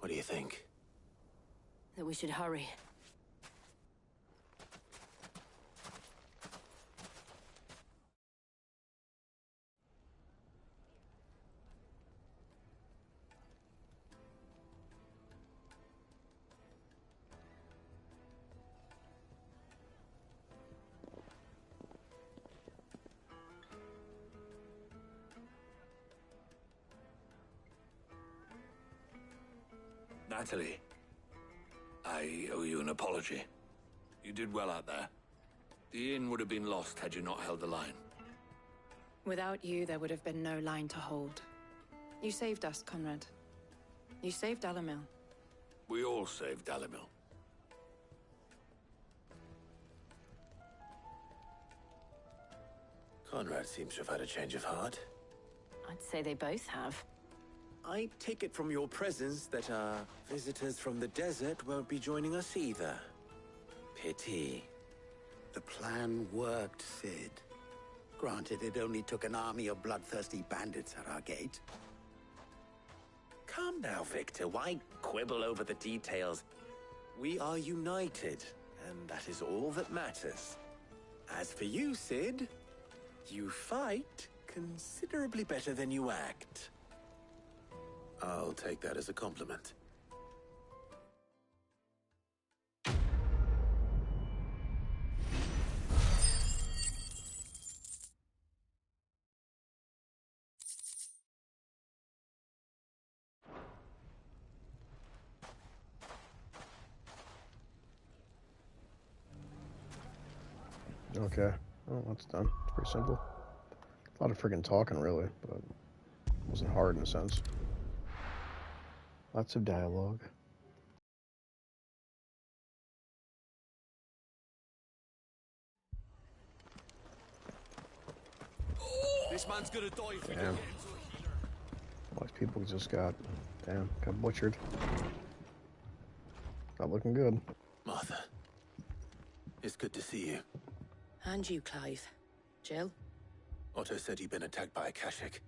What do you think? That we should hurry. Natalie, I owe you an apology. You did well out there. The inn would have been lost had you not held the line. Without you, there would have been no line to hold. You saved us, Conrad. You saved Dalimil. We all saved Dalimil. Conrad seems to have had a change of heart. I'd say they both have. I take it from your presence that our visitors from the desert won't be joining us either. Pity. The plan worked, Sid. Granted, it only took an army of bloodthirsty bandits at our gate. Calm now, Victor. Why quibble over the details? We are united, and that is all that matters. As for you, Sid, you fight considerably better than you act. I'll take that as a compliment. Okay. Oh, that's done. It's pretty simple. A lot of friggin' talking, really, but it wasn't hard in a sense. Lots of dialogue. This man's gonna die if we Damn. don't get him All these people just got butchered. Not looking good. Martha, it's good to see you. And you, Clive. Jill? Otto said you'd been attacked by Akashic.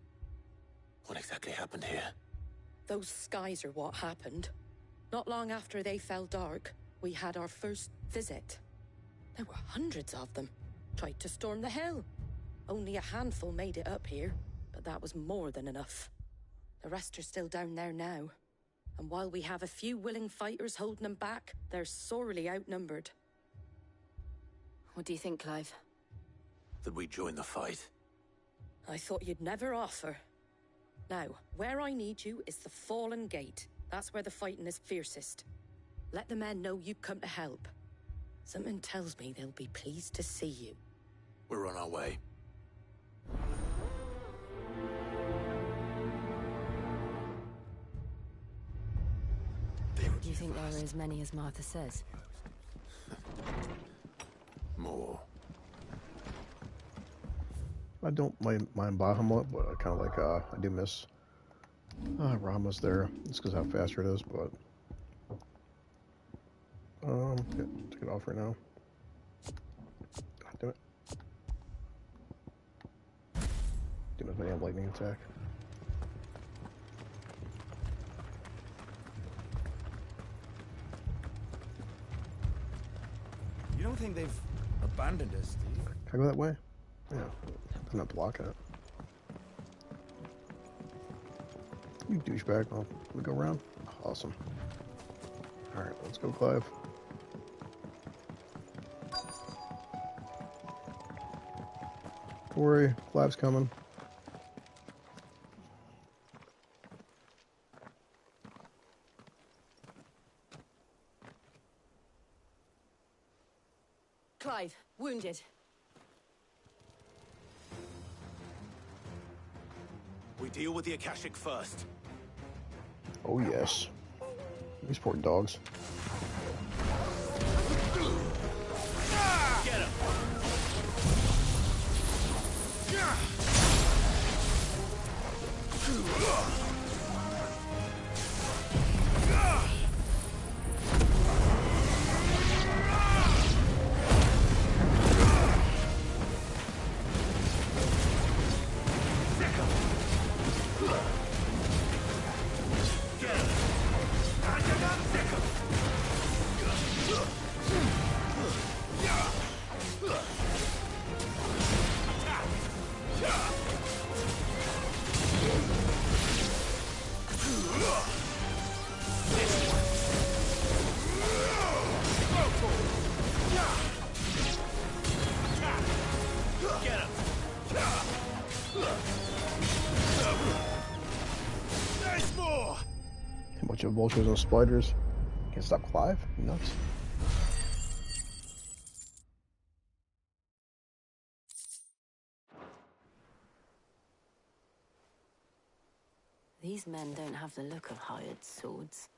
What exactly happened here? Those skies are what happened. Not long after they fell dark, we had our first visit. There were hundreds of them. Tried to storm the hill. Only a handful made it up here, but that was more than enough. The rest are still down there now. And while we have a few willing fighters holding them back, they're sorely outnumbered. What do you think, Clive? That we join the fight? I thought you'd never offer. Now, where I need you is the Fallen Gate. That's where the fighting is fiercest. Let the men know you've come to help. Something tells me they'll be pleased to see you. We're on our way. Do you think there are as many as Martha says? More. I don't mind Bahamut, but I kind of like, I do miss Rama's there. It's because how faster it is, but... yeah, take it off right now. God damn it. Damn it, I have lightning attack. You don't think they've abandoned us, do you? Can I go that way? Yeah, I'm not blocking it. You douchebag. Oh, we go around? Awesome. Alright, let's go, Clive. Don't worry, Clive's coming. Clive, wounded. We deal with the Akashic first. Oh, yes. These poor dogs. Get him! A bunch of vultures and spiders. Can't stop Clive? You nuts. These men don't have the look of hired swords.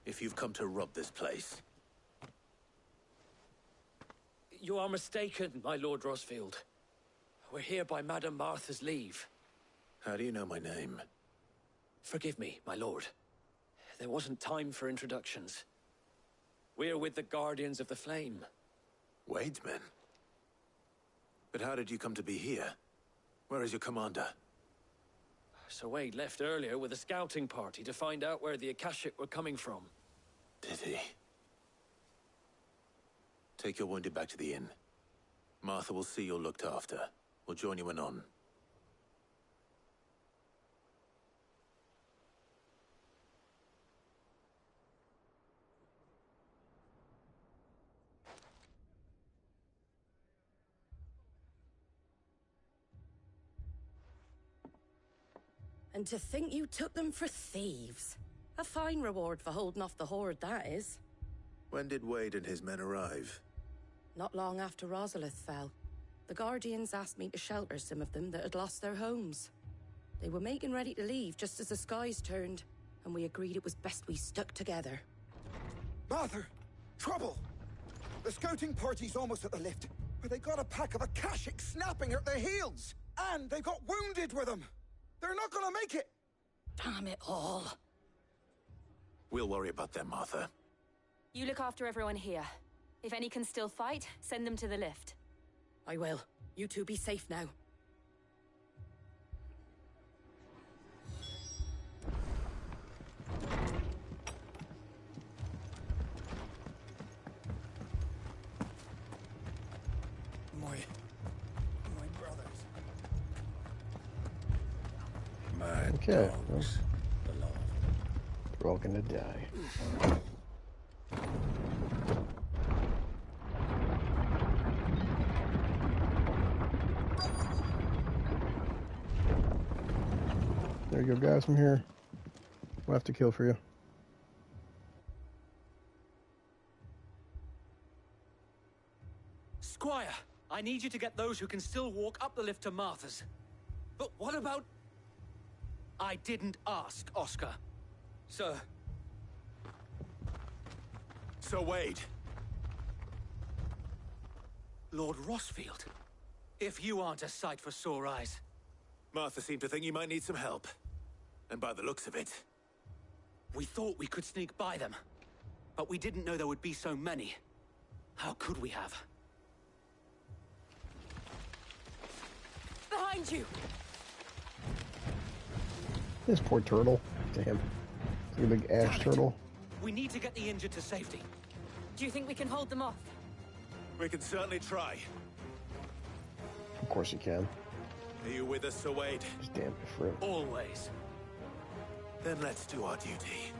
If you've come to rob this place, You are mistaken, my Lord Rosfield. We're here by Madame Martha's leave. How do you know my name? Forgive me, my lord. There wasn't time for introductions. We're with the Guardians of the Flame. Wade's men? But how did you come to be here? Where is your commander? Sir Wade left earlier with a scouting party to find out where the Akashic were coming from. Did he? Take your wounded back to the inn. Martha will see you're looked after. We'll join you anon. And to think you took them for thieves. A fine reward for holding off the horde, that is. When did Wade and his men arrive? Not long after Rosalith fell. The Guardians asked me to shelter some of them that had lost their homes. They were making ready to leave just as the skies turned, and we agreed it was best we stuck together. Martha! Trouble! The scouting party's almost at the lift, but they got a pack of Akashic snapping at their heels! And they got wounded with them! They're not gonna make it! Damn it all. We'll worry about them, Martha. You look after everyone here. If any can still fight, send them to the lift. I will. You two be safe now. My brothers. Okay. Well, we're all gonna die. There you go, guys. I'm here. We'll have to kill for you. Squire, I need you to get those who can still walk up the lift to Martha's. But what about... I didn't ask, Oscar. Sir. Sir Wade. Lord Rosfield. If you aren't a sight for sore eyes. Martha seemed to think you might need some help. And by the looks of it... We thought we could sneak by them. But we didn't know there would be so many. How could we have? Behind you! This poor turtle. Damn. It's a big ash turtle. We need to get the injured to safety. Do you think we can hold them off? We can certainly try. Of course you can. Are you with us, Sir Wade? Just damn it for it. Always. Then let's do our duty.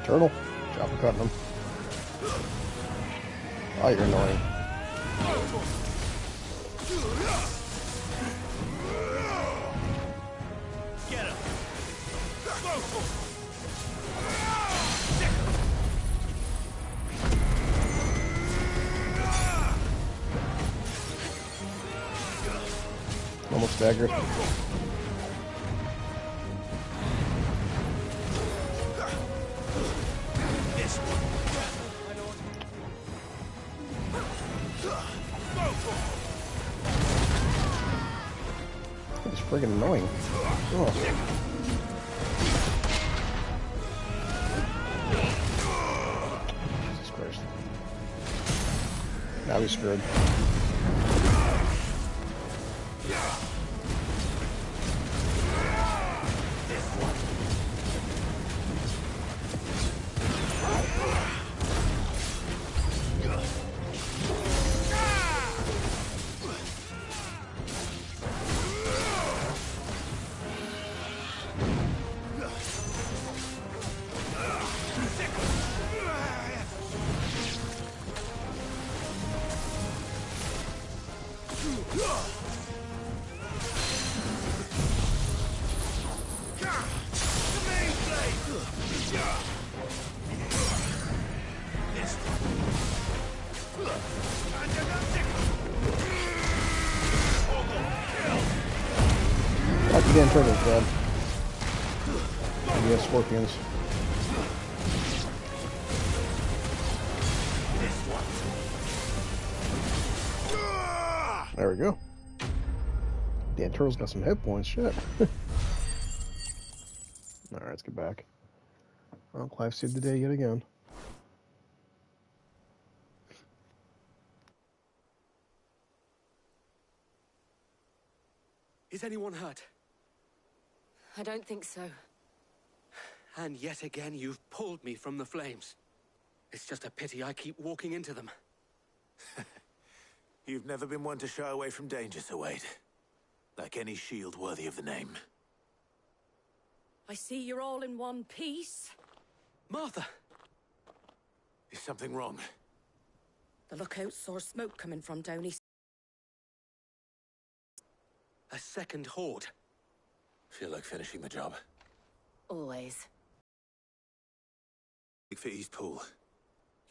Turtle. Chop and cutting them. Oh, you're annoying. Get him. Almost staggered. It's friggin' annoying. Oh. Jesus Christ. Now he's screwed. Like the damn turtles, Dad. And you have scorpions. There we go. Damn turtle's got some hit points, shit. Alright, let's get back. Well, Clive saved the day yet again. Is anyone hurt? I don't think so. And yet again, you've pulled me from the flames. It's just a pity I keep walking into them. You've never been one to shy away from danger, Sir Wade. Like any shield worthy of the name. I see you're all in one piece. Martha! Is something wrong? The lookout saw smoke coming from down east. A second horde. Feel like finishing the job. Always. For East Pool.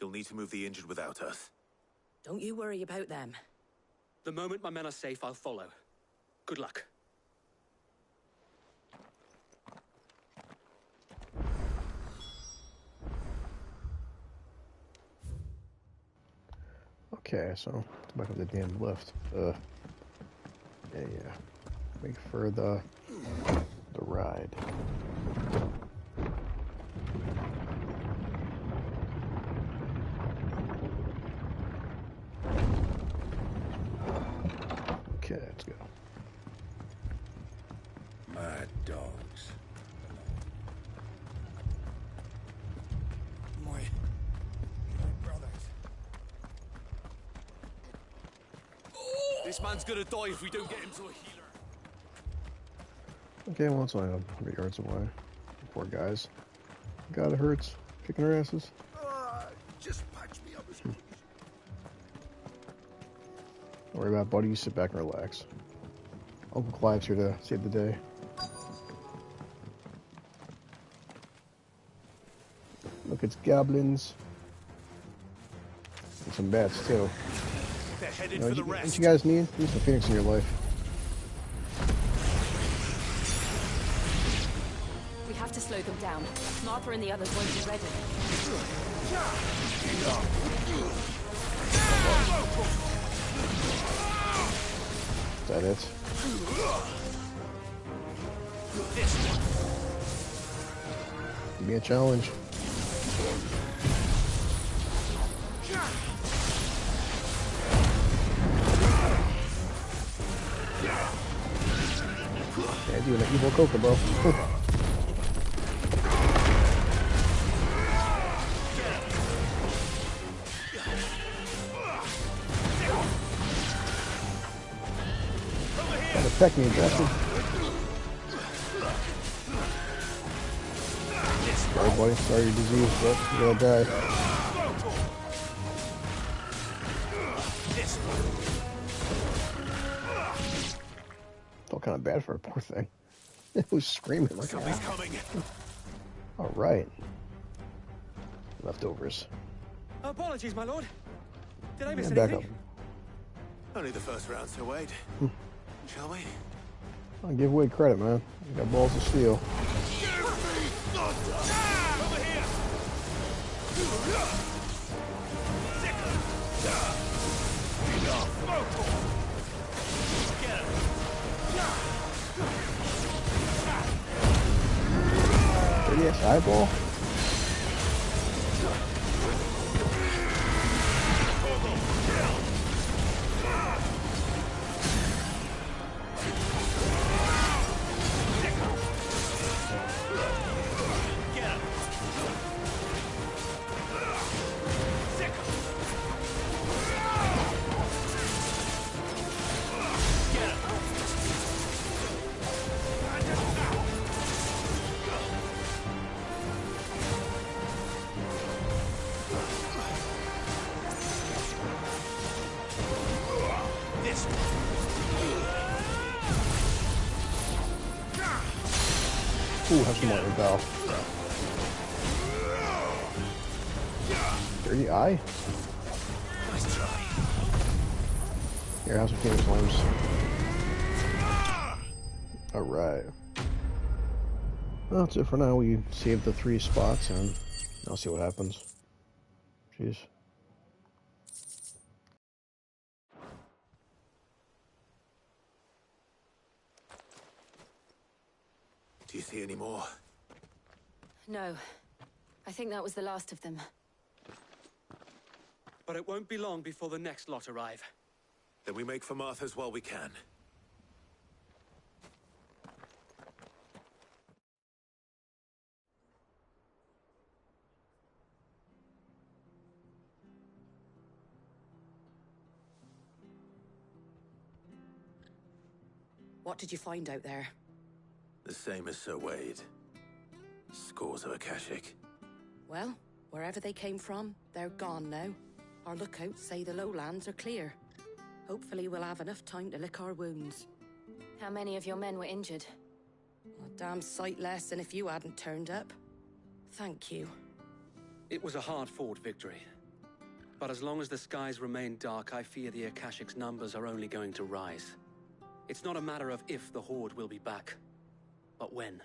You'll need to move the injured without us. Don't you worry about them. The moment my men are safe, I'll follow. Good luck. Okay, so back up the damn lift. Yeah. Wait for the ride. Okay, let's go. Mad dogs. My brothers. This man's gonna die if we don't get him to a healer. Okay, well, it's only 100 yards away. Poor guys. God, it hurts. Kicking their asses. Just patch me up as Don't worry about it, buddy. You sit back and relax. Uncle Clive's here to save the day. Look, it's goblins. And some bats, too. They're headed You know, for the what rest. you guys need? Need some Phoenix in your life. We have to slow them down. Martha and the others won't be ready. Is that it? Give me a challenge. Yeah, doing an evil coca, bro. Trying to peck me, bastard. Sorry, buddy. Sorry you're diseased, but you're gonna die. Felt kind of bad for a poor thing. It was screaming like Somebody's coming. All right. Leftovers. Apologies, my lord. Did I miss Yeah, back anything? Only the first round, Sir Wade. Shall we? I'll give Wade credit, man. You got balls of steel. Yes, eyeball. Ooh, have some more intel. Dirty eye? Nice try. Here, have some Phoenix Limbs. Alright. Well, that's it for now. We saved the 3 spots, and I'll see what happens. Jeez. Do you see any more? No. I think that was the last of them. But it won't be long before the next lot arrive. Then we make for Martha's while we can. What did you find out there? The same as Sir Wade. Scores of Akashic. Well, wherever they came from, they're gone now. Our lookouts say the lowlands are clear. Hopefully we'll have enough time to lick our wounds. How many of your men were injured? A damn sight less than if you hadn't turned up. Thank you. It was a hard-fought victory. But as long as the skies remain dark, I fear the Akashic's numbers are only going to rise. It's not a matter of if the Horde will be back, but when.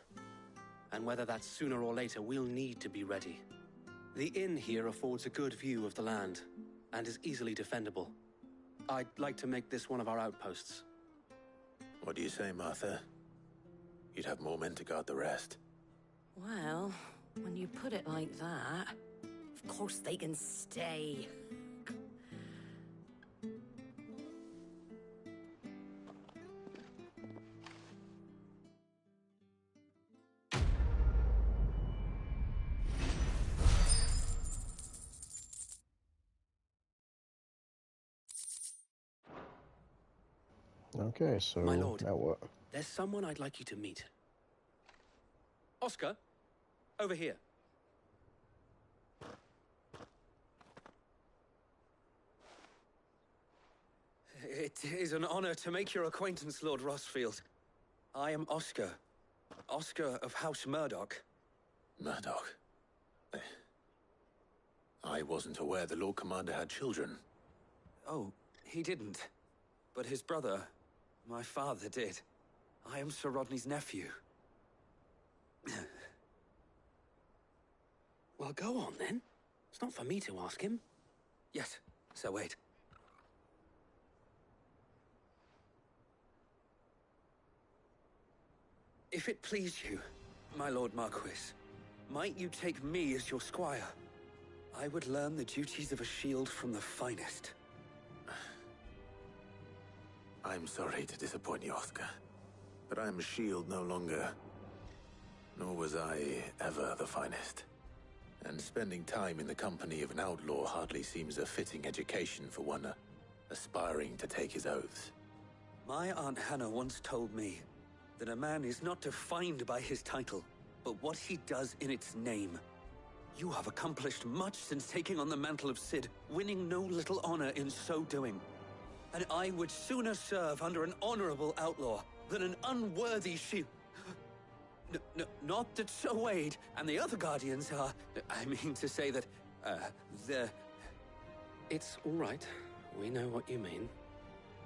And whether that's sooner or later, we'll need to be ready. The inn here affords a good view of the land, and is easily defendable. I'd like to make this one of our outposts. What do you say, Martha? You'd have more men to guard the rest. Well, when you put it like that, of course they can stay. Okay, so My lord, now what? there's someone I'd like you to meet. Oscar, over here. It is an honor to make your acquaintance, Lord Rosfield. I am Oscar. Oscar of House Murdoch. Murdoch? I wasn't aware the Lord Commander had children. Oh, he didn't. But his brother, my father, did. I am Sir Rodney's nephew. Well, go on then. It's not for me to ask him. Yes, Sir Wade. If it please you, my Lord Marquis, might you take me as your squire? I would learn the duties of a shield from the finest. I'm sorry to disappoint you, Oscar, but I am a shield no longer. Nor was I ever the finest. And spending time in the company of an outlaw hardly seems a fitting education for one aspiring to take his oaths. My Aunt Hannah once told me that a man is not defined by his title, but what he does in its name. You have accomplished much since taking on the mantle of Cid, winning no little honor in so doing. And I would sooner serve under an honorable outlaw than an unworthy shield. Not that Sir Wade and the other Guardians are... I mean to say that, they're... It's all right. We know what you mean.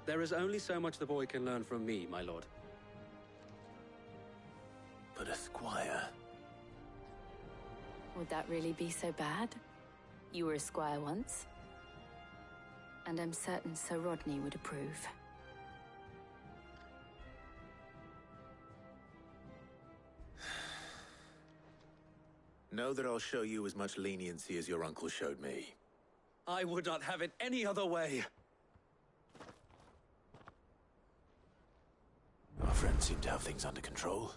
There is only so much the boy can learn from me, my lord. But a squire... Would that really be so bad? You were a squire once. And I'm certain Sir Rodney would approve. Know that I'll show you as much leniency as your uncle showed me. I would not have it any other way. Our friends seem to have things under control.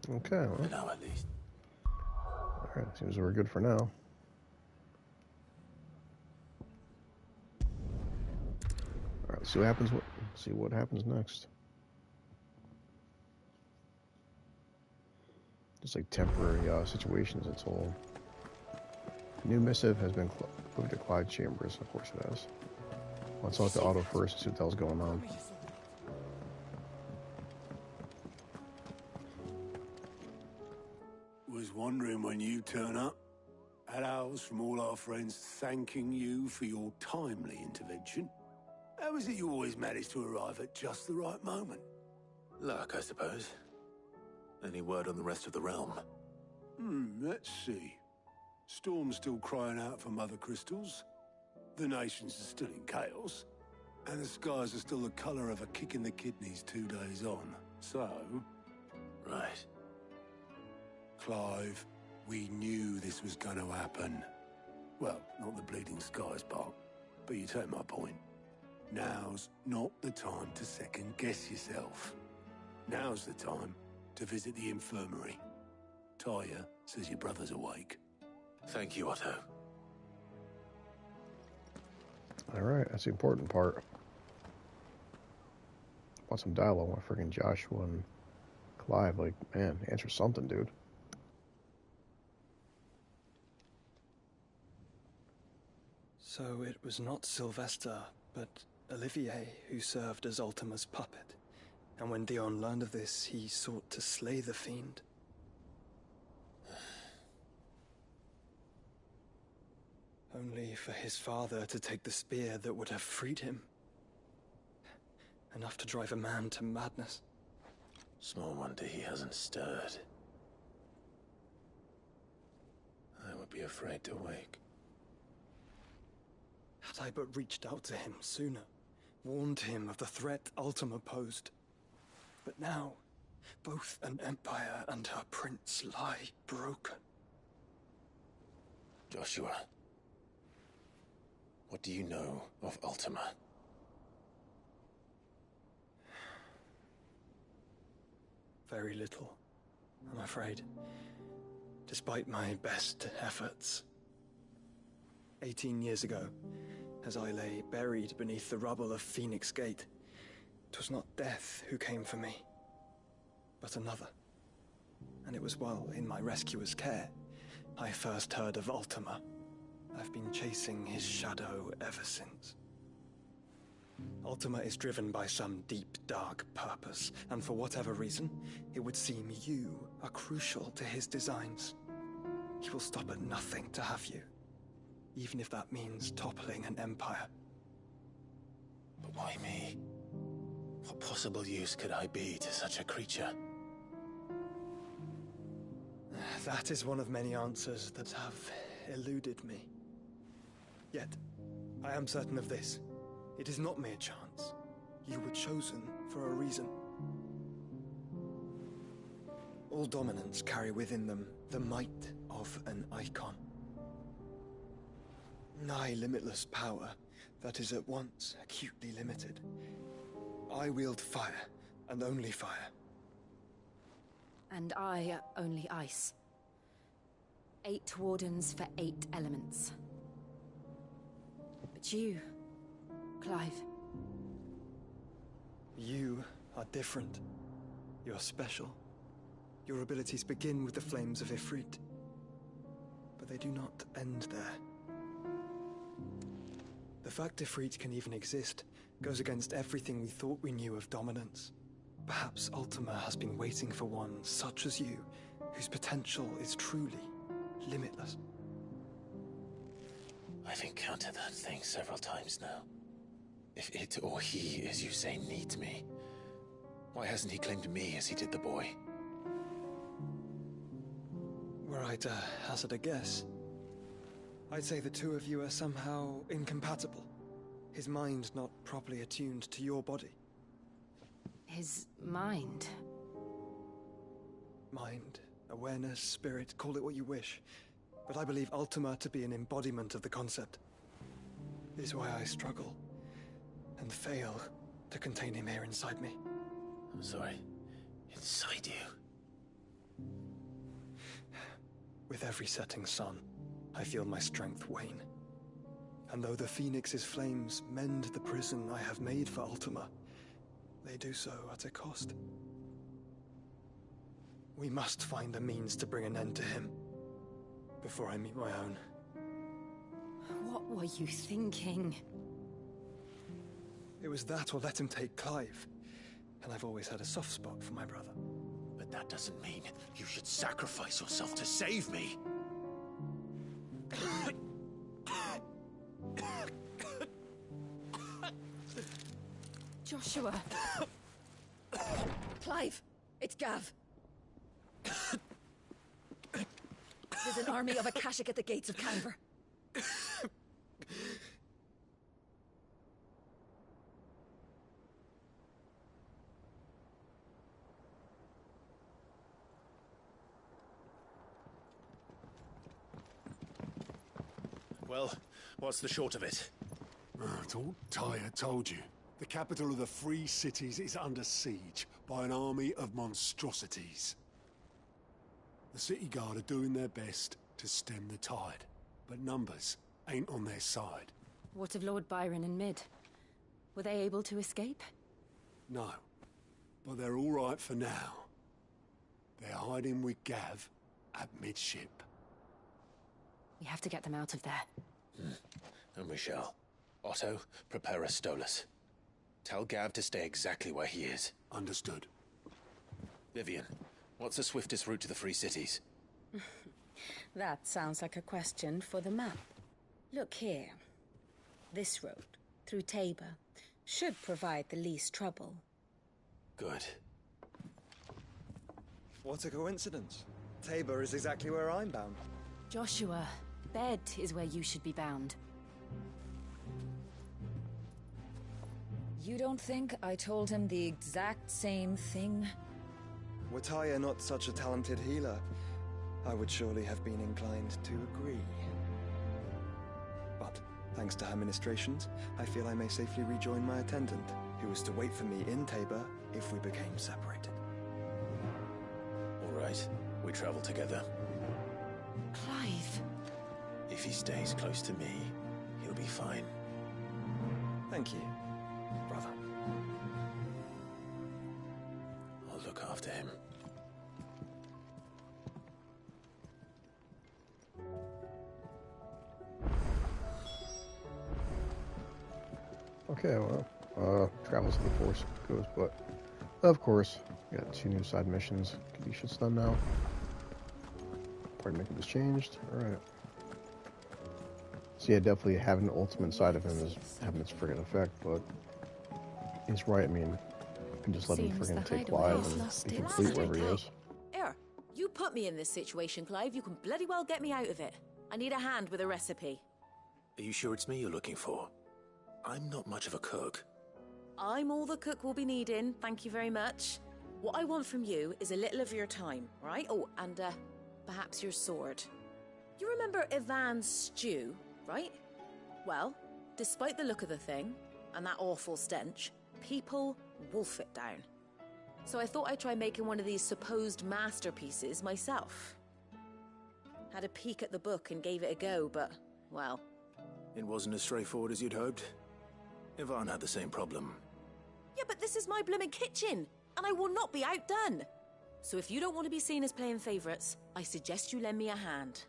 Okay, well. For now, at least. Alright, seems we're good for now. Alright, let's see what happens. See what happens next. Just like temporary situations, it's all. New missive has been moved to Clyde Chambers. Of course it has. Let's look at the auto first, see what the hell's going on. wondering when you turn up. Hellos from all our friends thanking you for your timely intervention. How is it you always manage to arrive at just the right moment? Luck, I suppose. Any word on the rest of the realm? Let's see. Storm's still crying out for Mother Crystals. The nations are still in chaos. And the skies are still the colour of a kick in the kidneys 2 days on. So... Right. Clive, we knew this was going to happen. Well, not the Bleeding Skies part, but you take my point. Now's not the time to second-guess yourself. Now's the time to visit the infirmary. Taya says your brother's awake. Thank you, Otto. Alright, that's the important part. Want some dialogue with freaking Joshua and Clive. Like, man, answer something, dude. So it was not Sylvester, but Olivier who served as Ultima's puppet. And when Dion learned of this, he sought to slay the fiend. Only for his father to take the spear that would have freed him. Enough to drive a man to madness. Small wonder he hasn't stirred. I would be afraid to wake. Had I but reached out to him sooner, warned him of the threat Ultima posed. But now, both an empire and her prince lie broken. Joshua, what do you know of Ultima? Very little, I'm afraid. Despite my best efforts. 18 years ago, as I lay buried beneath the rubble of Phoenix Gate, 'twas not death who came for me, but another. And it was while in my rescuer's care, I first heard of Ultima. I've been chasing his shadow ever since. Ultima is driven by some deep, dark purpose, and for whatever reason, it would seem you are crucial to his designs. He will stop at nothing to have you, even if that means toppling an empire. But why me? What possible use could I be to such a creature? That is one of many answers that have eluded me. Yet, I am certain of this. It is not mere chance. You were chosen for a reason. All dominants carry within them the might of an icon. Nigh limitless power that is at once acutely limited. I wield fire, and only fire. And I only ice. 8 wardens for 8 elements. But you, Clive. You are different. You're special. Your abilities begin with the flames of Ifrit. But they do not end there. The fact Ifrit can even exist goes against everything we thought we knew of dominance. Perhaps Ultima has been waiting for one such as you, whose potential is truly limitless. I've encountered that thing several times now. If it or he, as you say, needs me, why hasn't he claimed me as he did the boy? Were I to hazard a guess, I'd say the two of you are somehow incompatible. His mind not properly attuned to your body. His mind? Mind, awareness, spirit, call it what you wish. But I believe Ultima to be an embodiment of the concept. This is why I struggle and fail to contain him here inside me. I'm sorry. Inside you? With every setting sun, I feel my strength wane. And though the Phoenix's flames mend the prison I have made for Ultima, they do so at a cost. We must find a means to bring an end to him before I meet my own. What were you thinking? It was that or let him take Clive. And I've always had a soft spot for my brother. But That doesn't mean you should sacrifice yourself to save me. Joshua. Clive, it's Gav. There's an army of Akashic at the gates of Canver. Well, what's the short of it? It's all Tyre told you. The capital of the Free Cities is under siege by an army of monstrosities. The city guard are doing their best to stem the tide, but numbers ain't on their side. What of Lord Byron and Mid? Were they able to escape? No, but they're all right for now. They're hiding with Gav at midship. We have to get them out of there. And we shall. Otto, prepare a Stolas. Tell Gav to stay exactly where he is. Understood. Vivian, what's the swiftest route to the Free Cities? That sounds like a question for the map. Look here. This road, through Tabor, should provide the least trouble. Good. What a coincidence. Tabor is exactly where I'm bound. Joshua, Bed is where you should be bound. You don't think I told him the exact same thing? Were Tyre not such a talented healer, I would surely have been inclined to agree. But, thanks to her ministrations, I feel I may safely rejoin my attendant, who was to wait for me in Tabor if we became separated. All right, we travel together. Clive. If he stays close to me, he'll be fine. Thank you, brother. I'll look after him. Okay, well, travels to the Force goes, but of course, we got 2 new side missions. Kadisha's done now. Pardon me, was changed. Alright. So yeah, definitely having the ultimate side of him is having its friggin' effect, but he's right. I mean, you can just let him friggin' take Clive and be complete wherever he is. Here, you put me in this situation, Clive. You can bloody well get me out of it. I need a hand with a recipe. Are you sure it's me you're looking for? I'm not much of a cook. I'm all the cook will be needing, thank you very much. What I want from you is a little of your time, right? Oh, and perhaps your sword. You remember Ivan's stew, right? Well, despite the look of the thing, and that awful stench, people wolf it down. So I thought I'd try making one of these supposed masterpieces myself. Had a peek at the book and gave it a go, but, well... It wasn't as straightforward as you'd hoped. Ivan had the same problem. Yeah, but this is my blooming kitchen, and I will not be outdone. So if you don't want to be seen as playing favourites, I suggest you lend me a hand.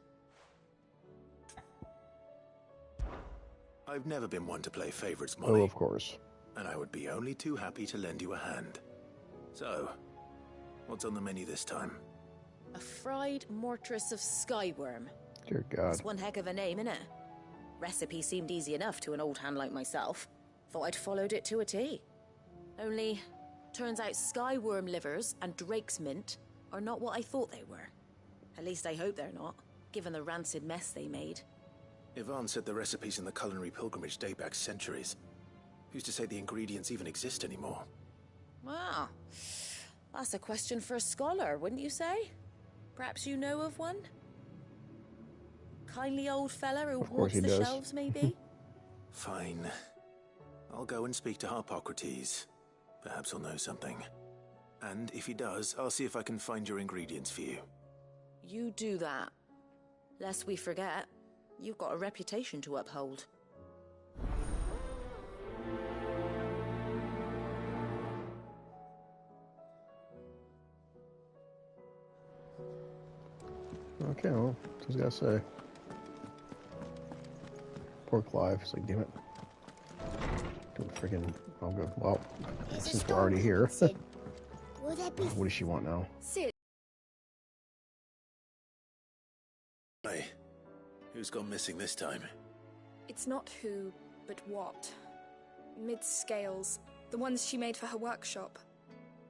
I've never been one to play favourites, Molly. Oh, of course. And I would be only too happy to lend you a hand. So, what's on the menu this time? A fried mortress of skyworm. Dear God. That's one heck of a name, innit? Recipe seemed easy enough to an old hand like myself. Thought I'd followed it to a T. Only, turns out skyworm livers and drake's mint are not what I thought they were. At least I hope they're not, given the rancid mess they made. Ivan said the recipes in the culinary pilgrimage date back centuries. Who's to say the ingredients even exist anymore? Wow. That's a question for a scholar, wouldn't you say? Perhaps you know of one? Kindly old fella who haunts the shelves, maybe? Fine. I'll go and speak to Harpocrates. Perhaps he'll know something. And if he does, I'll see if I can find your ingredients for you. You do that. Lest we forget, you've got a reputation to uphold. Okay, well, just gotta say. Poor Clive, he's like, damn it. Don't friggin', I'll go, well, since we're already here. What does she want now? Sid. Who's gone missing this time? It's not who, but what. Mid's scales, the ones she made for her workshop.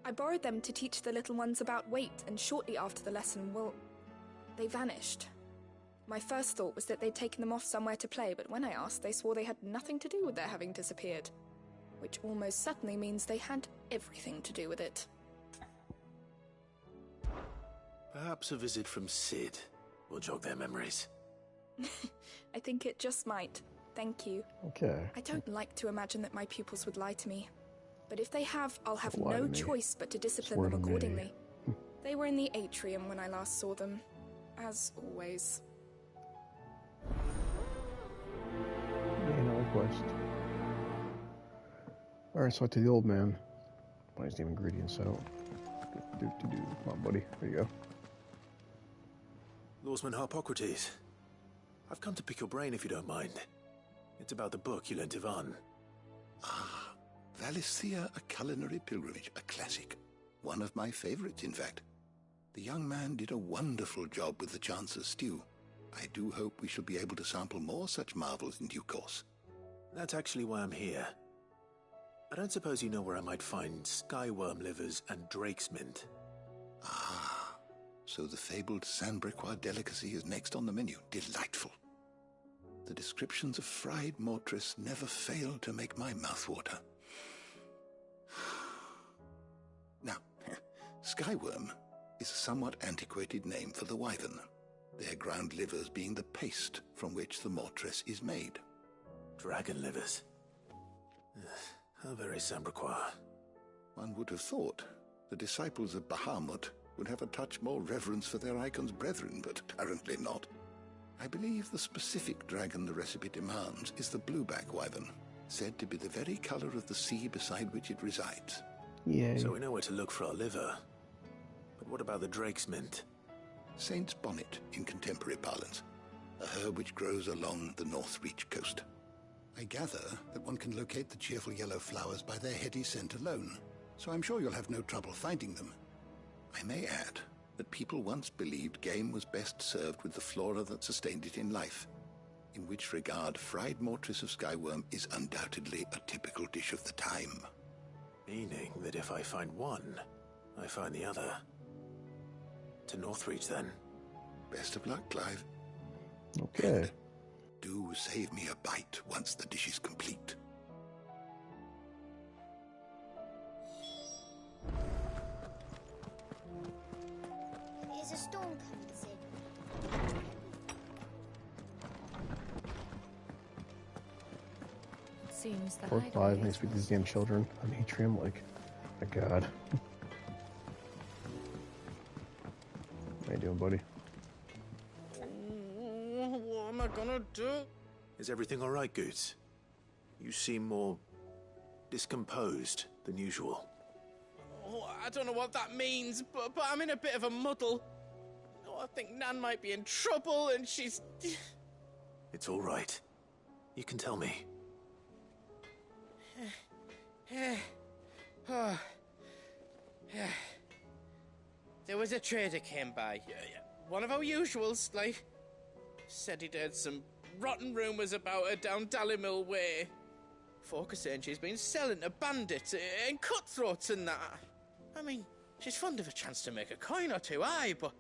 I borrowed them to teach the little ones about weight, and shortly after the lesson, well, they vanished. My first thought was that they'd taken them off somewhere to play, but when I asked, they swore they had nothing to do with their having disappeared. Which almost certainly means they had everything to do with it. Perhaps a visit from Cid will jog their memories. I think it just might. Thank you. Okay. I don't like to imagine that my pupils would lie to me. But if they have, I'll have Lie to no me. choice but to discipline Swear them to me. accordingly. They were in the atrium when I last saw them. As always. Another quest. Alright, so to the old man. Buy his name ingredients out. Come on, buddy. There you go. Lawsman Harpocrates. I've come to pick your brain if you don't mind. It's about the book you lent Ivan. Ah, Valisthea, A Culinary Pilgrimage, a classic. One of my favorites, in fact. The young man did a wonderful job with the Chance's stew. I do hope we shall be able to sample more such marvels in due course. That's actually why I'm here. I don't suppose you know where I might find skyworm livers and drake's mint. Ah, so the fabled Sanbrequois delicacy is next on the menu. Delightful. The descriptions of fried mortris never fail to make my mouth water. Now, skyworm is a somewhat antiquated name for the wyvern, their ground livers being the paste from which the mortris is made. Dragon livers. How very Sanbrequois. One would have thought the disciples of Bahamut would have a touch more reverence for their icon's brethren, but apparently not. I believe the specific dragon the recipe demands is the blueback wyvern, said to be the very color of the sea beside which it resides. Yay. So we know where to look for our liver. But what about the drake's mint? Saint's bonnet in contemporary parlance, a herb which grows along the North Reach coast. I gather that one can locate the cheerful yellow flowers by their heady scent alone, so I'm sure you'll have no trouble finding them. I may add that people once believed game was best served with the flora that sustained it in life, in which regard fried mortris of skyworm is undoubtedly a typical dish of the time. Meaning that if I find one, I find the other. To Northreach, then. Best of luck, Clive. Okay. And do save me a bite once the dish is complete. Is a storm coming, Sid? Seems the 4 5, hideaway they is speak to these damn children on the atrium, like, my god. How you doing, buddy? What am I gonna do? Is everything all right, Goots? You seem more discomposed than usual. Oh, I don't know what that means, but I'm in a bit of a muddle. Oh, I think Nan might be in trouble, and she's... It's all right. You can tell me. Oh. There was a trader came by. One of our usuals, like... Said he'd heard some rotten rumours about her down Dalimil Way. Folk are saying she's been selling to bandits and cutthroats and that. I mean, she's fond of a chance to make a coin or two, aye, but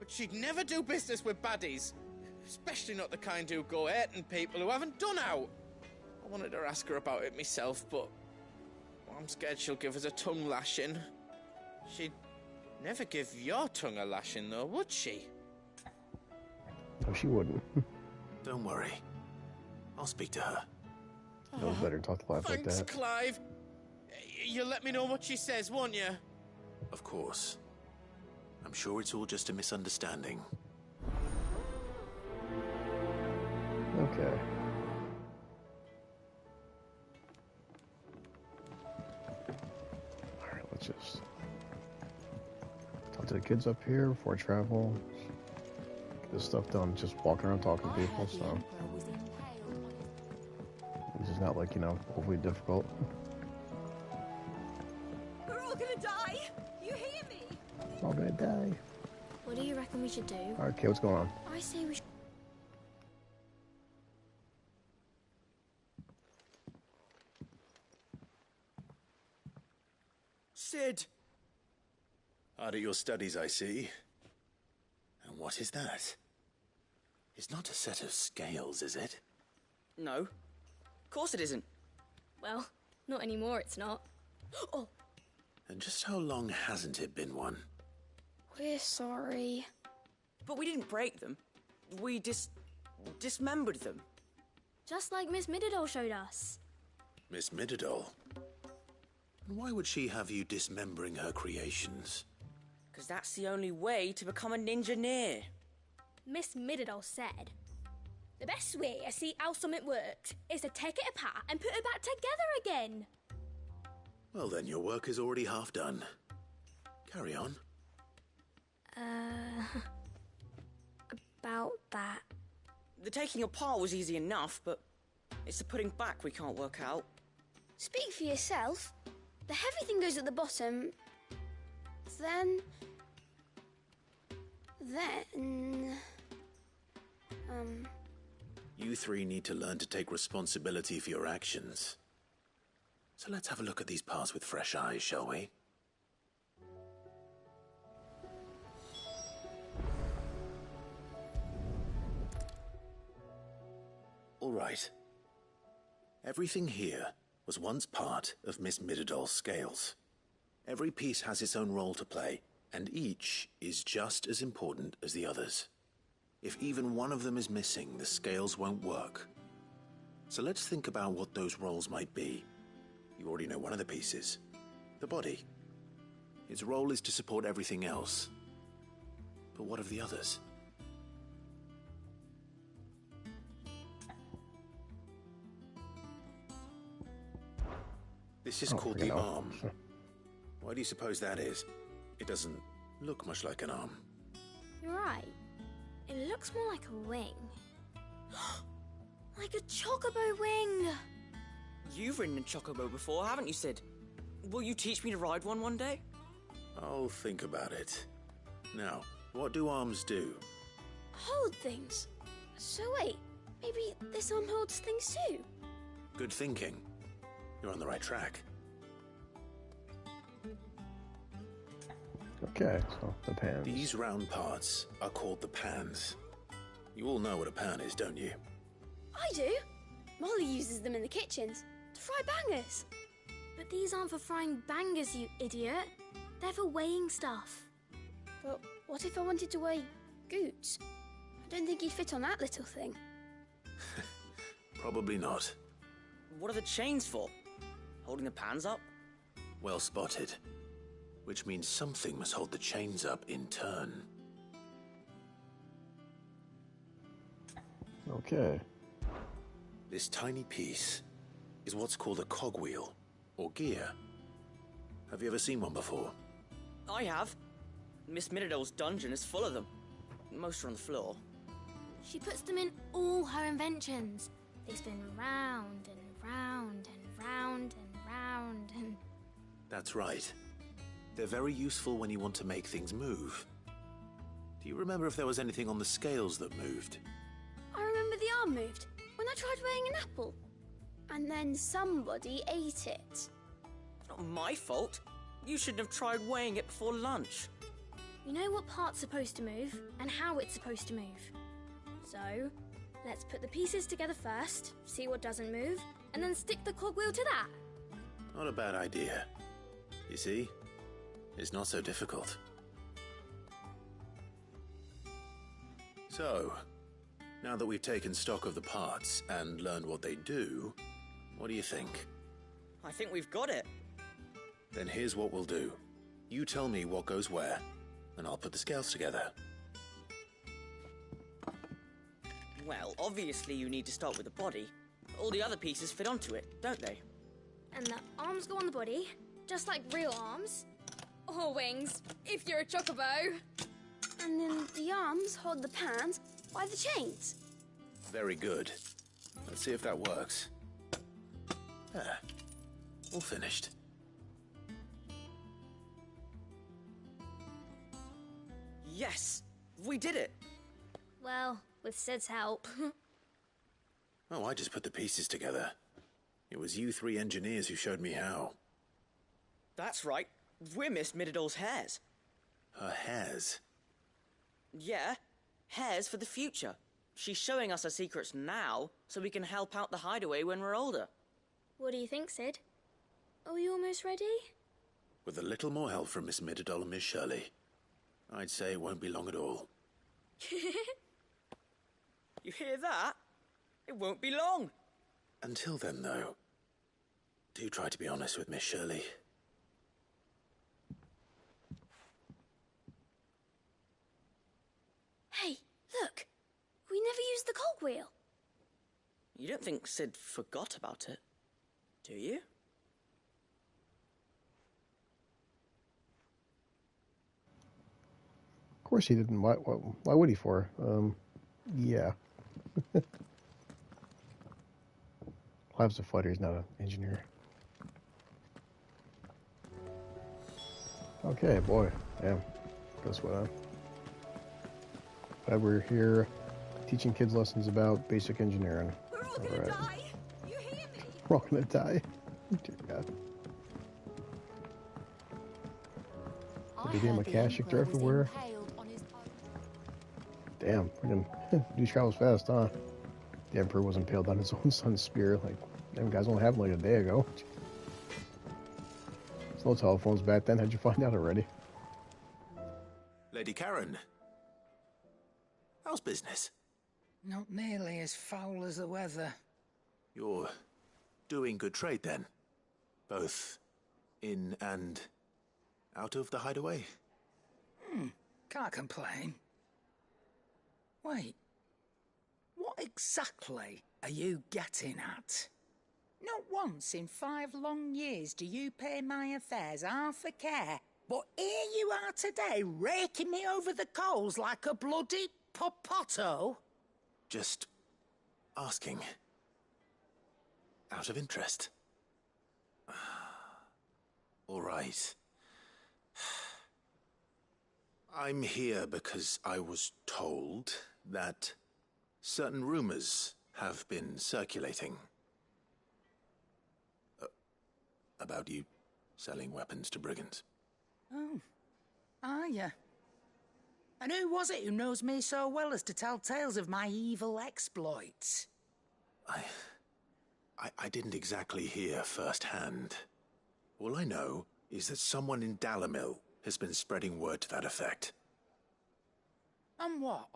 she'd never do business with baddies. Especially not the kind who go hating people who haven't done out. I wanted to ask her about it myself, but I'm scared she'll give us a tongue lashing. She'd never give your tongue a lashing, though, would she? No, she wouldn't. Don't worry. I'll speak to her. No one's better talk to life like Thanks, that. Clive. You'll let me know what she says, won't you? Of course. I'm sure it's all just a misunderstanding. Okay. Alright, let's just talk to the kids up here before I travel. Get this stuff done, just walking around talking to people, so this is not like, you know, overly difficult. We're all gonna die! You hear me? I'm gonna die. What do you reckon we should do? Alright, okay, what's going on? I say we should... Cid! Hard at your studies, I see. And what is that? It's not a set of scales, is it? No. Of course it isn't. Well, not anymore, it's not. Oh! And just how long hasn't it been one? We're sorry. But we didn't break them. We dismembered them. Just like Miss Mididol showed us. Miss Mididol? Why would she have you dismembering her creations? Because that's the only way to become a ninja-neer. Miss Mididol said, the best way to see how something works is to take it apart and put it back together again. Well then, your work is already half done. Carry on. About that. The taking apart was easy enough, but it's the putting back we can't work out. Speak for yourself. The heavy thing goes at the bottom. Then... You three need to learn to take responsibility for your actions. So let's have a look at these parts with fresh eyes, shall we? All right. Everything here was once part of Miss Mididol's scales. Every piece has its own role to play, and each is just as important as the others. If even one of them is missing, the scales won't work. So let's think about what those roles might be. You already know one of the pieces. The body. Its role is to support everything else. But what of the others? This is called the arm. Why do you suppose that is? It doesn't look much like an arm. You're right. It looks more like a wing. Like a chocobo wing! You've ridden a chocobo before, haven't you, Cid? Will you teach me to ride one day? I'll think about it. Now, what do arms do? Hold things. So wait, maybe this arm holds things too? Good thinking. You're on the right track. Okay, so the pans. These round parts are called the pans. You all know what a pan is, don't you? I do. Molly uses them in the kitchens to fry bangers. But these aren't for frying bangers, you idiot. They're for weighing stuff. But what if I wanted to weigh goods? I don't think he'd fit on that little thing. Probably not. What are the chains for? Holding the pans up? Well spotted. Which means something must hold the chains up in turn. Okay. This tiny piece is what's called a cogwheel, or gear. Have you ever seen one before? I have. Miss Mididol's dungeon is full of them. Most are on the floor. She puts them in all her inventions. They spin round and round and round and round and... That's right. They're very useful when you want to make things move. Do you remember if there was anything on the scales that moved? I remember the arm moved when I tried weighing an apple. And then somebody ate it. Not my fault. You shouldn't have tried weighing it before lunch. You know what part's supposed to move and how it's supposed to move. So, let's put the pieces together first, see what doesn't move, and then stick the cogwheel to that. Not a bad idea. You see? It's not so difficult. So, now that we've taken stock of the parts and learned what they do, what do you think? I think we've got it. Then here's what we'll do. You tell me what goes where, and I'll put the scales together. Well, obviously you need to start with the body. All the other pieces fit onto it, don't they? And the arms go on the body, just like real arms. Or wings, if you're a chocobo. And then the arms hold the pans by the chains. Very good. Let's see if that works. There. All finished. Yes! We did it! Well, with Cid's help. Oh, I just put the pieces together. It was you three engineers who showed me how. That's right. We're Miss Mididol's heirs. Her heirs? Yeah, heirs for the future. She's showing us her secrets now, so we can help out the hideaway when we're older. What do you think, Cid? Are we almost ready? With a little more help from Miss Mididol and Miss Shirley, I'd say it won't be long at all. You hear that? It won't be long. Until then, though, do try to be honest with Miss Shirley. Hey, look! We never used the cogwheel. You don't think Cid forgot about it, do you? Of course he didn't. Why would he for? Yeah. Clive's a fighter, he's not an engineer. Okay, boy. Damn. Goes what on. Glad we're here teaching kids lessons about basic engineering. We're all gonna die. You hear me? We're all gonna die. Dear God. Did they damn Akashic there everywhere? Damn, freaking dude travels fast, huh? The Emperor was impaled on his own son's spear. Like, them guys only happened like a day ago. There's no telephones back then. How'd you find out already? Lady Karen. How's business? Not nearly as foul as the weather. You're doing good trade then? Both in and out of the hideaway? Can't complain. Wait. What exactly are you getting at? Not once in 5 long years do you pay my affairs half a care, but here you are today raking me over the coals like a bloody popoto? Just asking. Out of interest. All right. I'm here because I was told that certain rumors have been circulating about you selling weapons to brigands. Oh, are ya? And who was it who knows me so well as to tell tales of my evil exploits? I didn't exactly hear firsthand. All I know is that someone in Dalimil has been spreading word to that effect. And what?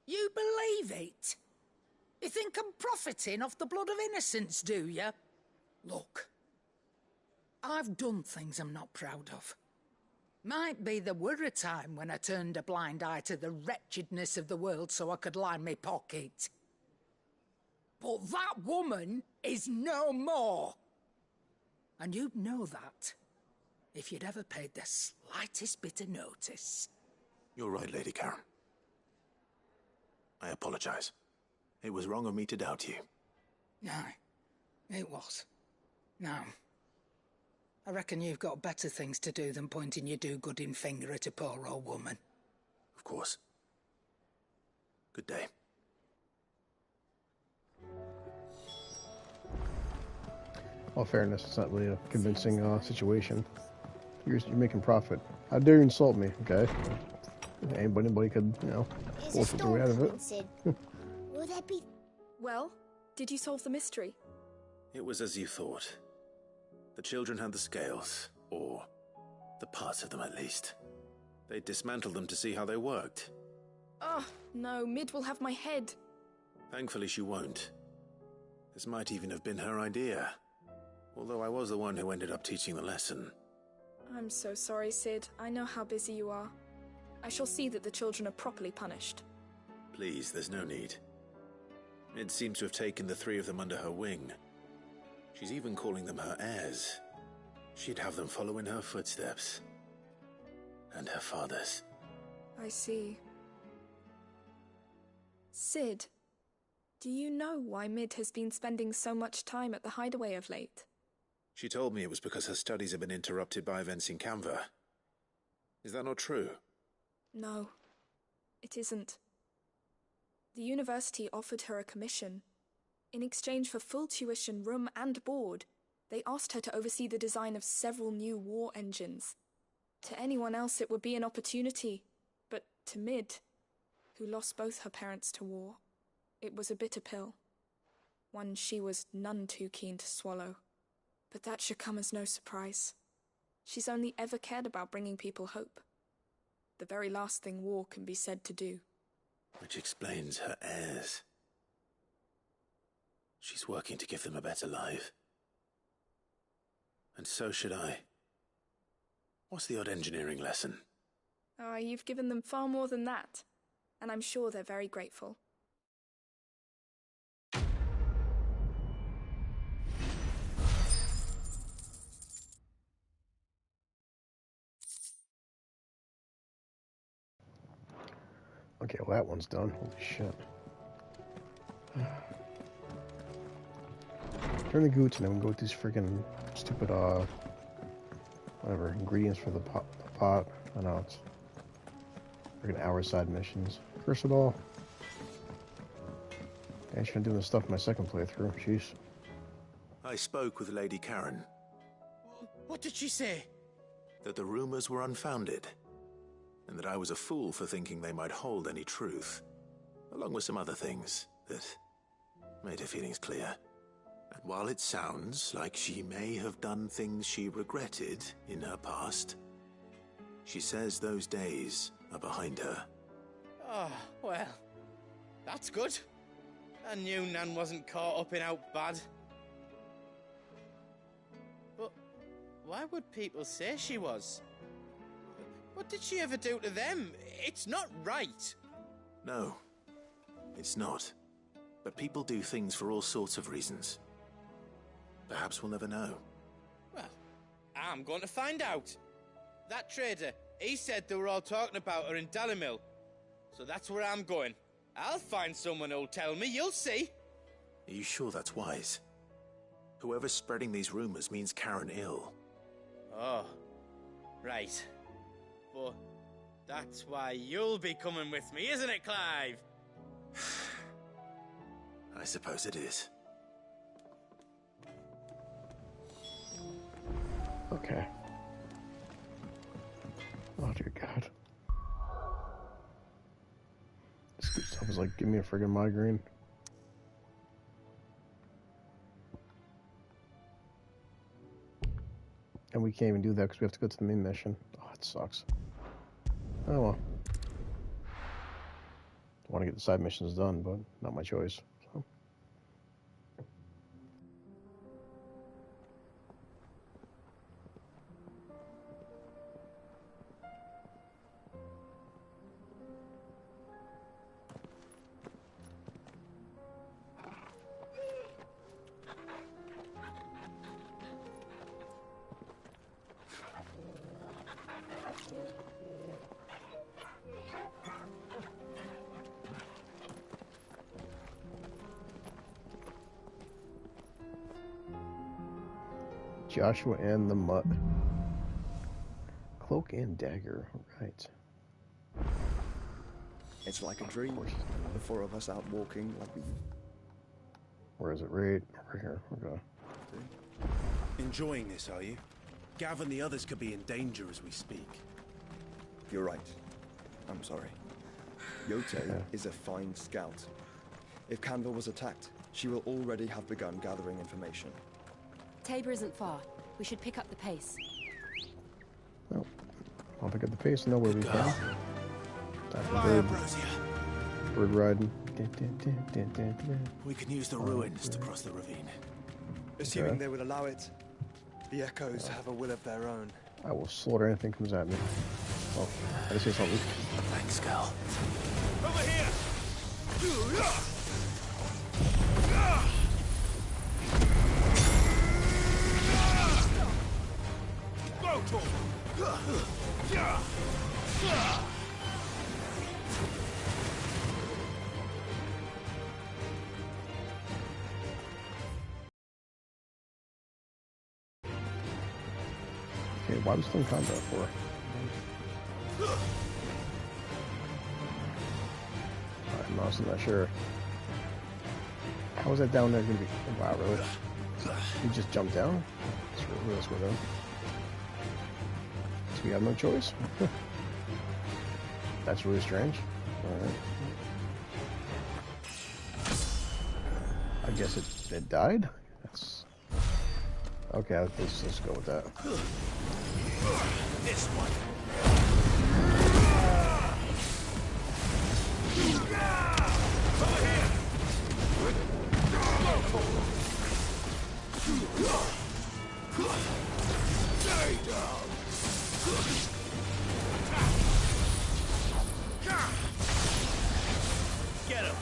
You believe it? You think I'm profiting off the blood of innocents, do you? Look, I've done things I'm not proud of. Might be there were a time when I turned a blind eye to the wretchedness of the world so I could line my pocket. But that woman is no more. And you'd know that if you'd ever paid the slightest bit of notice. You're right, Lady Karen. I apologize. It was wrong of me to doubt you. Aye, it was. Now, I reckon you've got better things to do than pointing your do-gooding finger at a poor old woman. Of course. Good day. All fairness, it's not really a convincing situation. You're making profit. How dare you insult me, okay? Anybody could, you know, bullshit their way out of it. Will there be... Well, did you solve the mystery? It was as you thought. The children had the scales, or the parts of them at least. They dismantled them to see how they worked. Oh, no, Mid will have my head. Thankfully she won't. This might even have been her idea. Although I was the one who ended up teaching the lesson. I'm so sorry, Cid. I know how busy you are. I shall see that the children are properly punished. Please, there's no need. Mid seems to have taken the 3 of them under her wing. She's even calling them her heirs. She'd have them follow in her footsteps. And her father's. I see. Cid, do you know why Mid has been spending so much time at the hideaway of late? She told me it was because her studies have been interrupted by events in Canva. Is that not true? No, it isn't. The university offered her a commission. In exchange for full tuition, room and board, they asked her to oversee the design of several new war engines, To anyone else it would be an opportunity, but to Mid, who lost both her parents to war, it was a bitter pill. One she was none too keen to swallow. But that should come as no surprise. She's only ever cared about bringing people hope. The very last thing war can be said to do. Which explains her heirs. She's working to give them a better life. And so should I. What's the odd engineering lesson? Ah, you've given them far more than that. And I'm sure they're very grateful. Okay, well that one's done. Holy shit. Turn the goods and then we go with these freaking stupid, whatever, ingredients for the pot. I know, it's freaking hour side missions. First of all, I should do this stuff in my second playthrough. Jeez. I spoke with Lady Karen. What did she say? That the rumors were unfounded. And that I was a fool for thinking they might hold any truth, along with some other things that made her feelings clear. And while it sounds like she may have done things she regretted in her past, she says those days are behind her. Oh, well, that's good. I knew Nan wasn't caught up in out bad. But why would people say she was? What did she ever do to them? It's not right. No, it's not. But people do things for all sorts of reasons. Perhaps we'll never know. Well, I'm going to find out. That trader, he said they were all talking about her in Dalimil. So that's where I'm going. I'll find someone who'll tell me, you'll see. Are you sure that's wise? Whoever's spreading these rumors means Karen ill. Oh, right. But that's why you'll be coming with me, isn't it, Clive? I suppose it is. Okay. Oh dear God. This good stuff is like, give me a friggin' migraine. And we can't even do that because we have to go to the main mission. Oh, it sucks. Oh well. I want to get the side missions done, but not my choice. So. Joshua and the Mutt. Cloak and dagger, right. It's like a dream. The four of us out walking like we... Where is it? Right over here. Okay. Enjoying this, are you? Gav and the others could be in danger as we speak. You're right. I'm sorry. Yote is a fine scout. If Canville was attacked, she will already have begun gathering information. Tabor isn't far. We should pick up the pace. No. I'll pick up the pace and know where we can. Bird riding. We can use the ruins to cross the ravine. Assuming they would allow it, the Echoes have a will of their own. I will slaughter anything comes at me. Oh, I just say something. Thanks, Cal. Over here! Okay, why was still in combat for? I'm also not sure. How was that down there gonna be? Oh, wow, really? You just jumped down? Let's go down. Guess we have no choice. That's really strange. Alright. I guess it died? That's... Okay, let's go with that. This one. Over here. Stay down. Get him.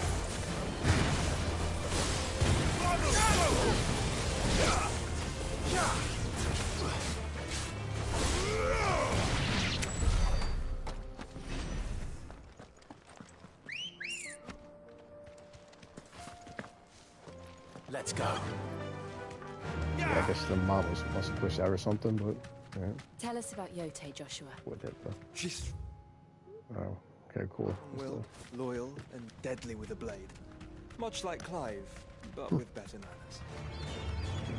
Let's go. Yeah, I guess the mom must have pushed out or something, but... Yeah. Tell us about Yote, Joshua. What did the... She's Oh, okay, cool. will, loyal, and deadly with a blade. Much like Clive, but with better manners.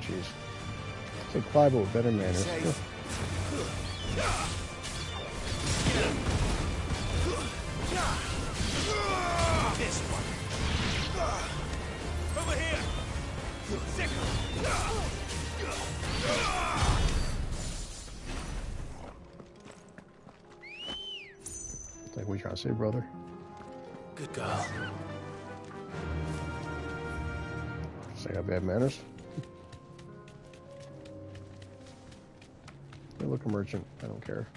Jeez. So Clive with better manners. Safe. This one. Over here. Like, what are you trying to say, brother? Good girl. Say I got bad manners? Hey, look, a merchant. I don't care.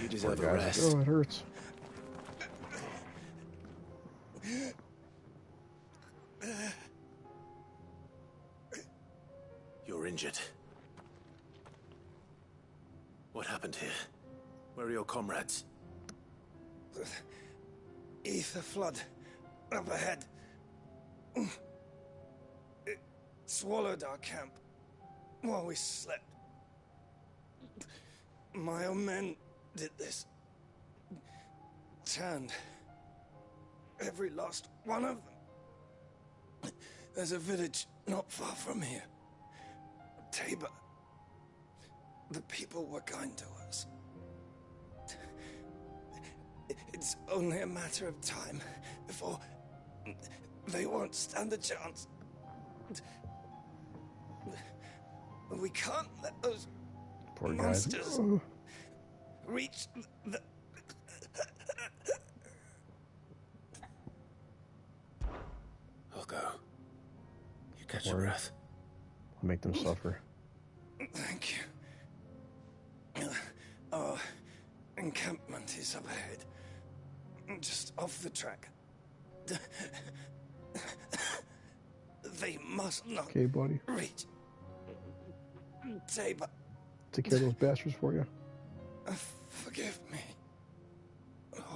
You deserve a Poor guy's rest. like, oh, it hurts. You're injured. What happened here? Where are your comrades? Ether flood up ahead. It swallowed our camp while we slept. My own men did this. Turned every last one of them. There's a village not far from here. Tabor. The people were kind to us. It's only a matter of time before they won't stand a chance. We can't let those Poor guy. monsters reach the... I'll go. You catch your breath. I'll make them suffer. Thank you. Our encampment is up ahead. Just off the track. They must not Okay, buddy. reach Tabor. Take care of those bastards for you. Forgive me,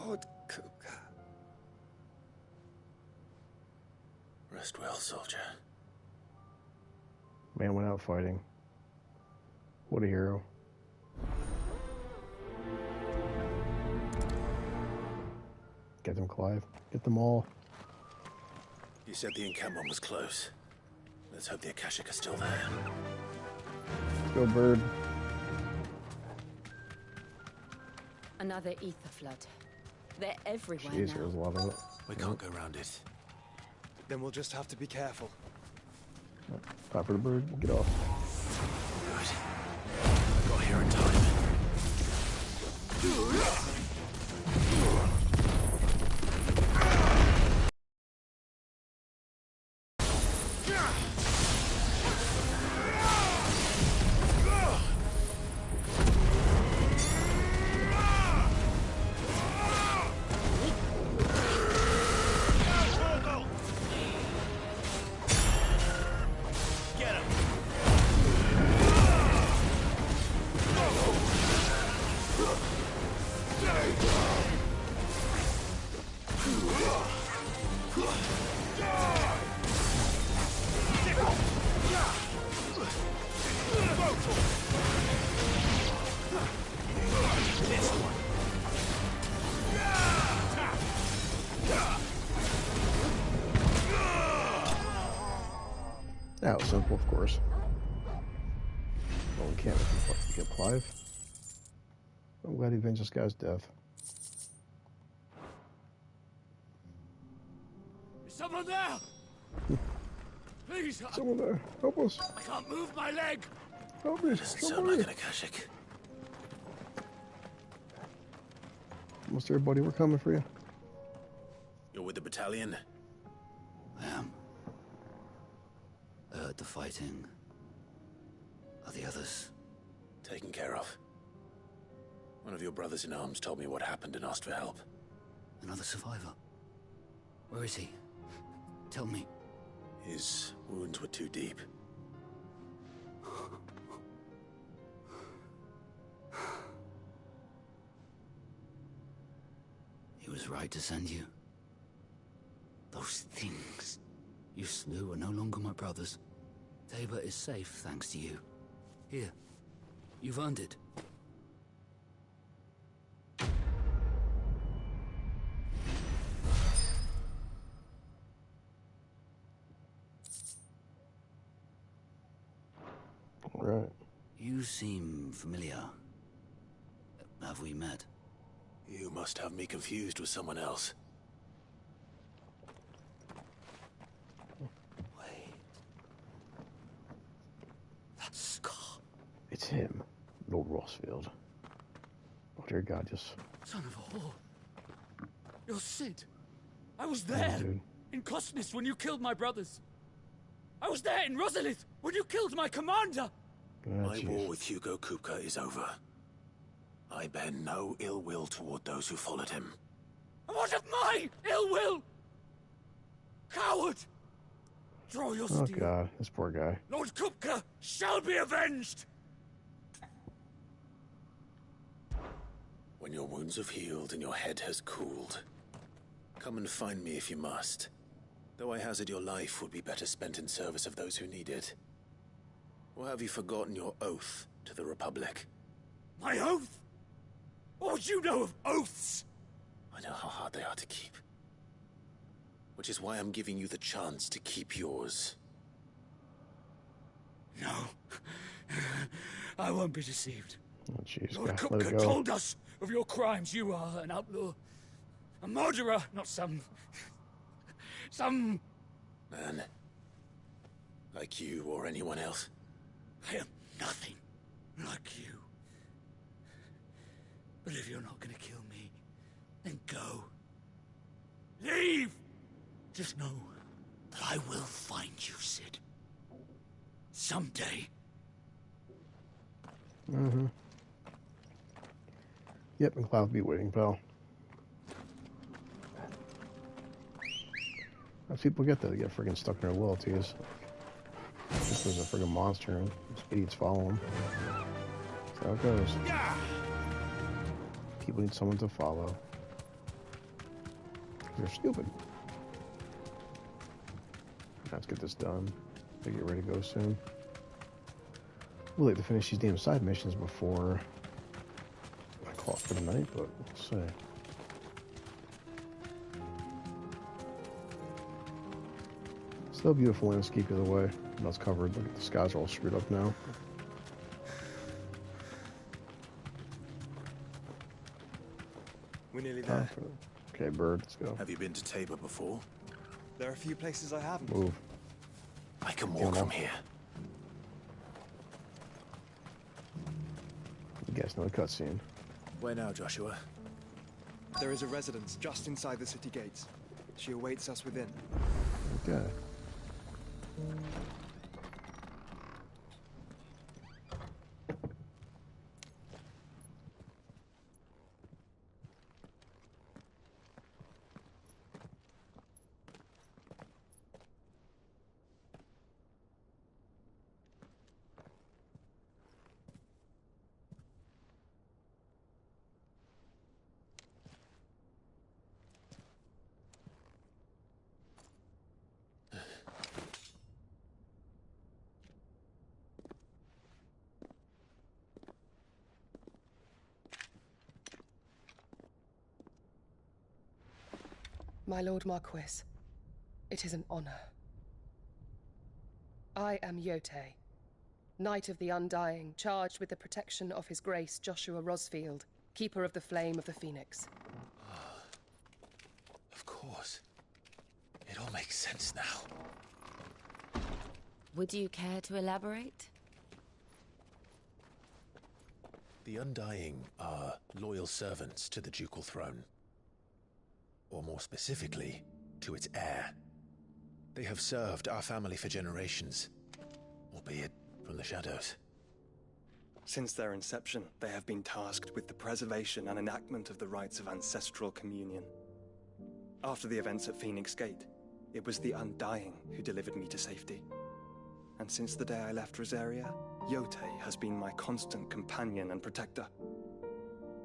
Lord Kuka. Rest well, soldier. Man went out fighting. What a hero. Get them, Clive. Get them all. You said the encampment was close. Let's hope the Akashic are still there. Let's go, bird. Another ether flood. They're everywhere Jeez, now. there's a lot of it. We can't go around it. Then we'll just have to be careful. Time for the bird. Get off. Good. I got here in time. That was simple, of course. No one can't get Clive. I'm glad he avenged this guy's death. Is someone there? Please! Someone there. Help us. I can't move my leg! Help me. Doesn't sound like an Akashic. Almost everybody, we're coming for you. You're with the battalion? I am. I heard the fighting. Are the others? Taken care of. One of your brothers in arms told me what happened and asked for help. Another survivor? Where is he? Tell me. His wounds were too deep. He was right to send you. Those things you slew are no longer my brothers. Tabor is safe thanks to you. Here, you've earned it. Right. You seem familiar. Have we met? You must have me confused with someone else. Wait. That scar. It's him, Lord Rossfield. Oh dear God, just... Son of a whore. You're Cid. I was there. dude. In Cosnis when you killed my brothers. I was there in Rosalith when you killed my commander. My war with Hugo Kupka is over. I bear no ill will toward those who followed him. And what of my ill will? Coward! Draw your Oh steel. God, this poor guy. Lord Kupka shall be avenged! When your wounds have healed and your head has cooled, come and find me if you must. Though I hazard your life would be better spent in service of those who need it. Or have you forgotten your oath to the Republic? My oath? What would you know of oaths? I know how hard they are to keep. Which is why I'm giving you the chance to keep yours. No. I won't be deceived. Oh jeez, Lord God, let it Kupka go. told us of your crimes. You are an outlaw. A murderer, not some Man. Like you or anyone else. I am nothing like you. But if you're not gonna kill me, then go. Leave! Just know that I will find you, Cid. Someday. Mm-hmm. Yep, and Cloud will be waiting, pal. As people get that, they get friggin' stuck in their loyalties. This is a friggin' monster, and these idiots follow him. That's how it goes. People need someone to follow. They're stupid. Let's get this done. They get ready to go soon. We'll like to finish these damn side missions before I call it for the night, but we'll see. Still beautiful landscape either way. That's covered. Look at the skies are all screwed up now. We're nearly there. Okay, bird, let's go. Have you been to Tabor before? There are a few places I haven't. Move. I can walk from here. You guys know the cutscene. Where now, Joshua? There is a residence just inside the city gates. She awaits us within. Okay. My Lord Marquis, it is an honor. I am Yotei, Knight of the Undying, charged with the protection of His Grace Joshua Rosfield, Keeper of the Flame of the Phoenix. Of course. It all makes sense now. Would you care to elaborate? The Undying are loyal servants to the ducal throne. Or more specifically, to its heir. They have served our family for generations, albeit from the shadows. Since their inception, they have been tasked with the preservation and enactment of the rites of ancestral communion. After the events at Phoenix Gate, it was the Undying who delivered me to safety. And since the day I left Rosaria, Yotei has been my constant companion and protector.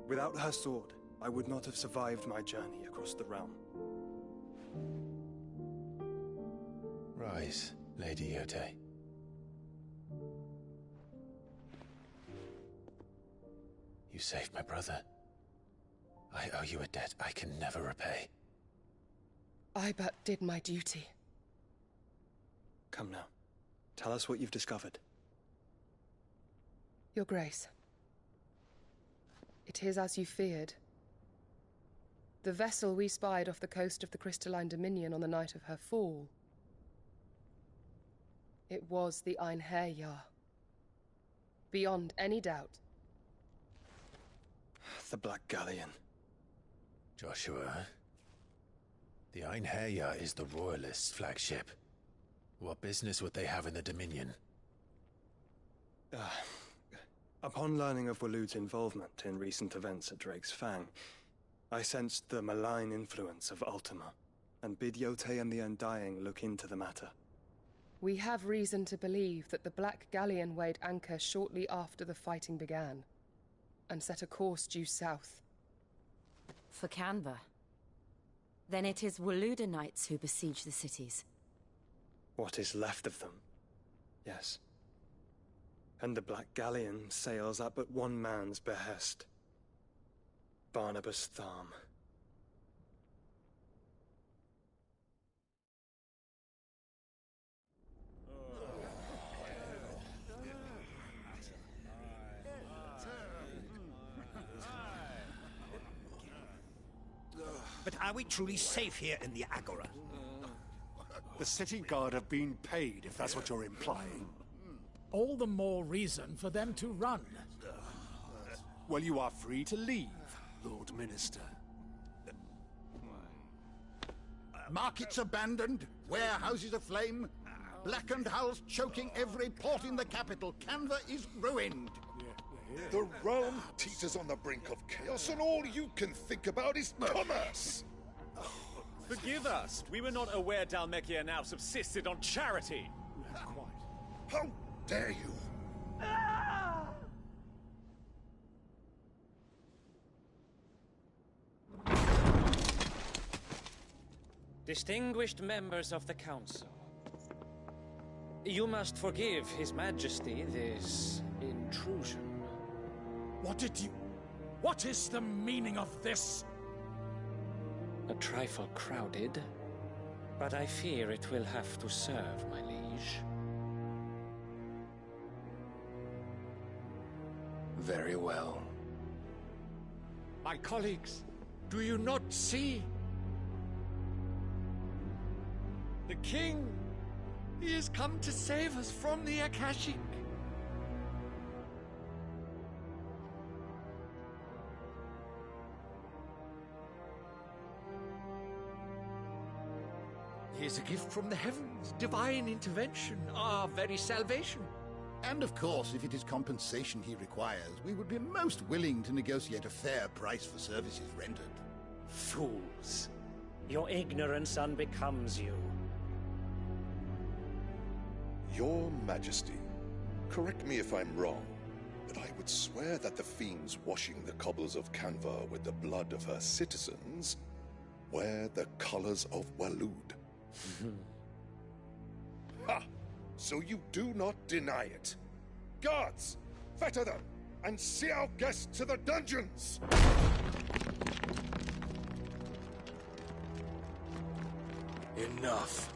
Without her sword, I would not have survived my journey across the realm. Rise, Lady Yotei. You saved my brother. I owe you a debt I can never repay. I but did my duty. Come now. Tell us what you've discovered. Your Grace. It is as you feared. The vessel we spied off the coast of the Crystalline Dominion on the night of her fall. It was the Einherjar. Beyond any doubt. The Black Galleon. Joshua, the Einherjar is the Royalists' flagship. What business would they have in the Dominion? Upon learning of Waloed's involvement in recent events at Drake's Fang, I sensed the malign influence of Ultima, and bid Yotei and the Undying look into the matter. We have reason to believe that the Black Galleon weighed anchor shortly after the fighting began, and set a course due south. For Canva. Then it is Waloed Knights who besiege the cities. What is left of them, yes. And the Black Galleon sails at but one man's behest. Barnabas Tharm. But are we truly safe here in the Agora? The city guard have been paid, if that's what you're implying. All the more reason for them to run. Well, you are free to leave, Lord Minister. Markets abandoned, warehouses aflame, blackened hulls choking every port in the capital. Canva is ruined. The realm teeters on the brink of chaos, and all you can think about is commerce! Forgive us. We were not aware Dhalmekia now subsisted on charity. How dare you? Distinguished members of the Council, you must forgive His Majesty this intrusion. What is the meaning of this? A trifle crowded, but I fear it will have to serve, my liege. Very well. My colleagues, do you not see? The King! He has come to save us from the Akashic! He is a gift from the heavens, divine intervention, our very salvation. And of course, if it is compensation he requires, we would be most willing to negotiate a fair price for services rendered. Fools. Your ignorance unbecomes you. Your Majesty, correct me if I'm wrong, but I would swear that the fiends washing the cobbles of Canva with the blood of her citizens wear the colors of Waloed. Ha! So you do not deny it. Guards, fetter them, and see our guests to the dungeons! Enough.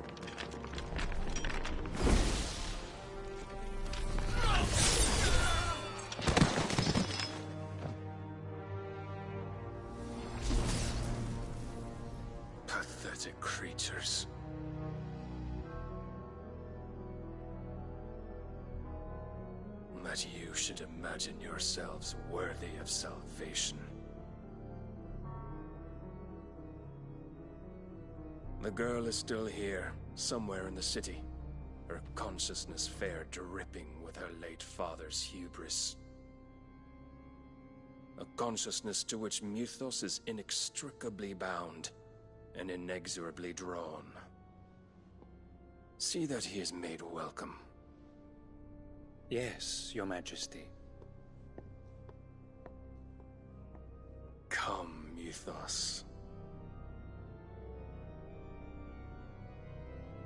creatures. That you should imagine yourselves worthy of salvation. The girl is still here, somewhere in the city, her consciousness fair dripping with her late father's hubris. A consciousness to which Mythos is inextricably bound and inexorably drawn. See that he is made welcome. Yes, Your Majesty. Come, Mythos.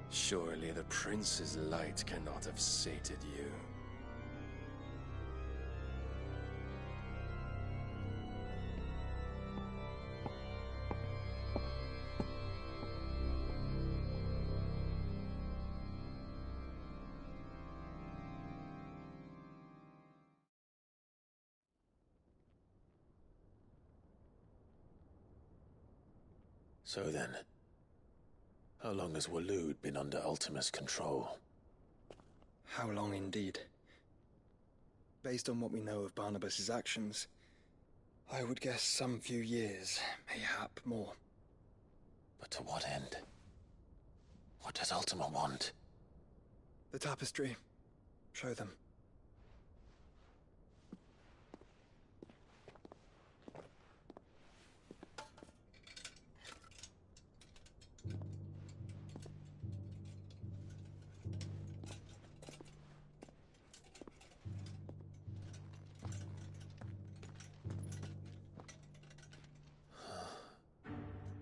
Surely the prince's light cannot have sated you. So then, how long has Waloed been under Ultima's control? How long indeed? Based on what we know of Barnabas's actions, I would guess some few years, mayhap more. But to what end? What does Ultima want? The tapestry. Show them.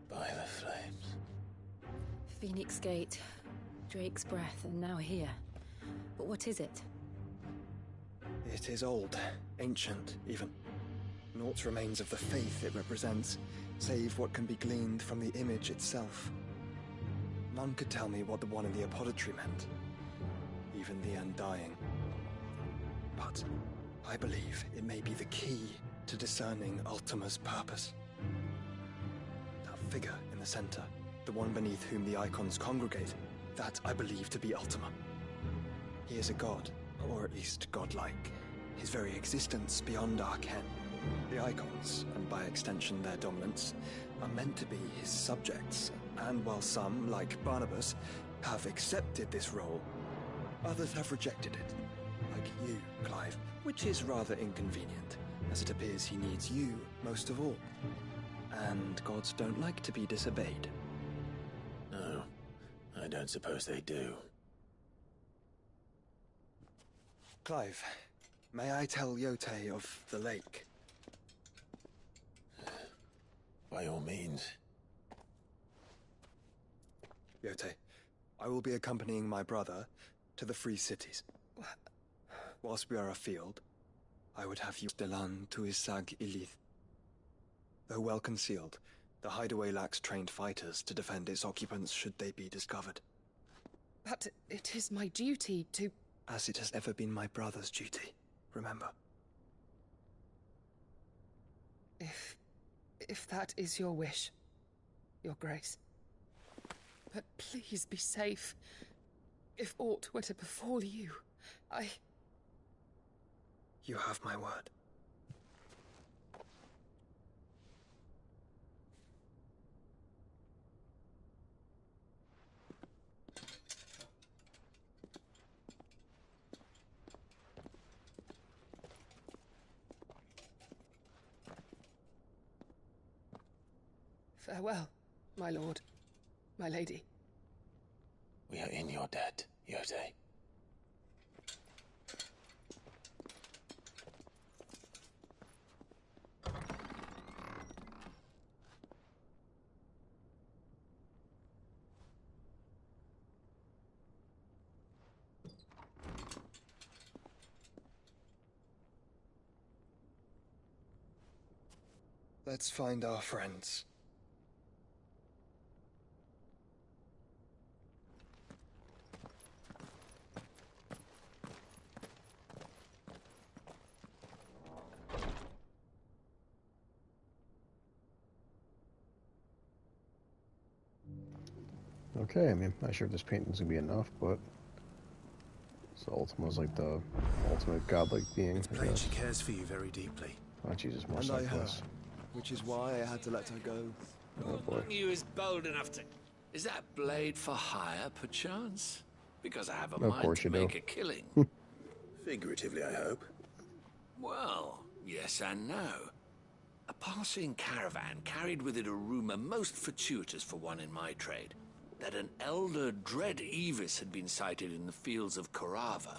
By the flames. Phoenix Gate, Drake's Breath, and now here. But what is it? It is old, ancient, even. Naught remains of the faith it represents, save what can be gleaned from the image itself. None could tell me what the one in the apothecary meant, even the Undying. But I believe it may be the key to discerning Ultima's purpose. That figure in the center, the one beneath whom the icons congregate, that I believe to be Ultima. He is a god, or at least godlike. His very existence beyond our ken. The icons, and by extension their dominants, are meant to be his subjects, and while some, like Barnabas, have accepted this role, others have rejected it. Like you, Clive, which is rather inconvenient, as it appears he needs you most of all. And gods don't like to be disobeyed. No, I don't suppose they do. Clive, may I tell Yote of the lake? By all means. Yote, I will be accompanying my brother to the Free Cities. Whilst we are afield, I would have you Delan to Isag Ilith. Though well concealed, the hideaway lacks trained fighters to defend its occupants should they be discovered. But it is my duty to... As it has ever been my brother's duty, remember. If that is your wish, Your Grace. But please be safe. If aught were to befall you, You have my word. Farewell, my lord, my lady. We are in your debt, Yote. Let's find our friends. Okay, I mean, I'm not sure if this painting's gonna be enough, but so Ultima's like the ultimate godlike being. It's plain she cares for you very deeply. Oh Jesus, more And I her, Cyclops. which is why I had to let her go. Oh boy. Among you is bold enough to... Is that blade for hire, perchance? Because I have a Of mind course to you do. make a killing. Figuratively, I hope. Well, yes and no. A passing caravan carried with it a rumor most fortuitous for one in my trade, that an elder Dread Evis had been sighted in the fields of Korava.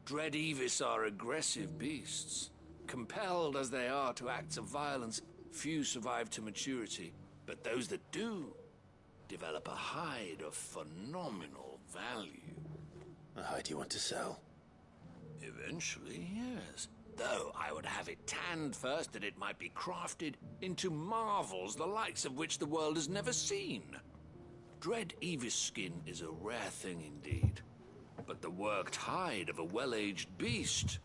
Dread Evis are aggressive beasts. Compelled as they are to acts of violence, few survive to maturity, but those that do develop a hide of phenomenal value. A hide you want to sell? Eventually, yes. Though I would have it tanned first that it might be crafted into marvels the likes of which the world has never seen. Dread Evis skin is a rare thing indeed. But the worked hide of a well-aged beast,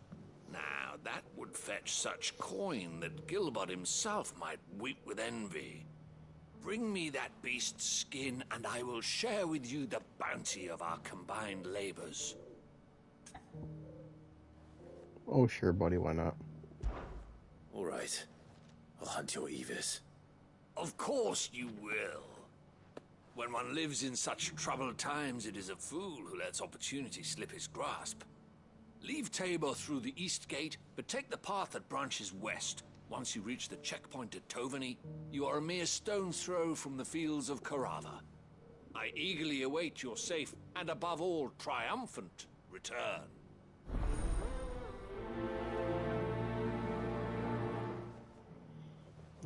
now that would fetch such coin that Gilbert himself might weep with envy. Bring me that beast's skin and I will share with you the bounty of our combined labors. Oh sure, buddy, why not? All right. I'll hunt your Evis. Of course you will. When one lives in such troubled times, it is a fool who lets opportunity slip his grasp. Leave Tabor through the east gate, but take the path that branches west. Once you reach the checkpoint at Tovany, you are a mere stone's throw from the fields of Korava. I eagerly await your safe, and above all, triumphant return.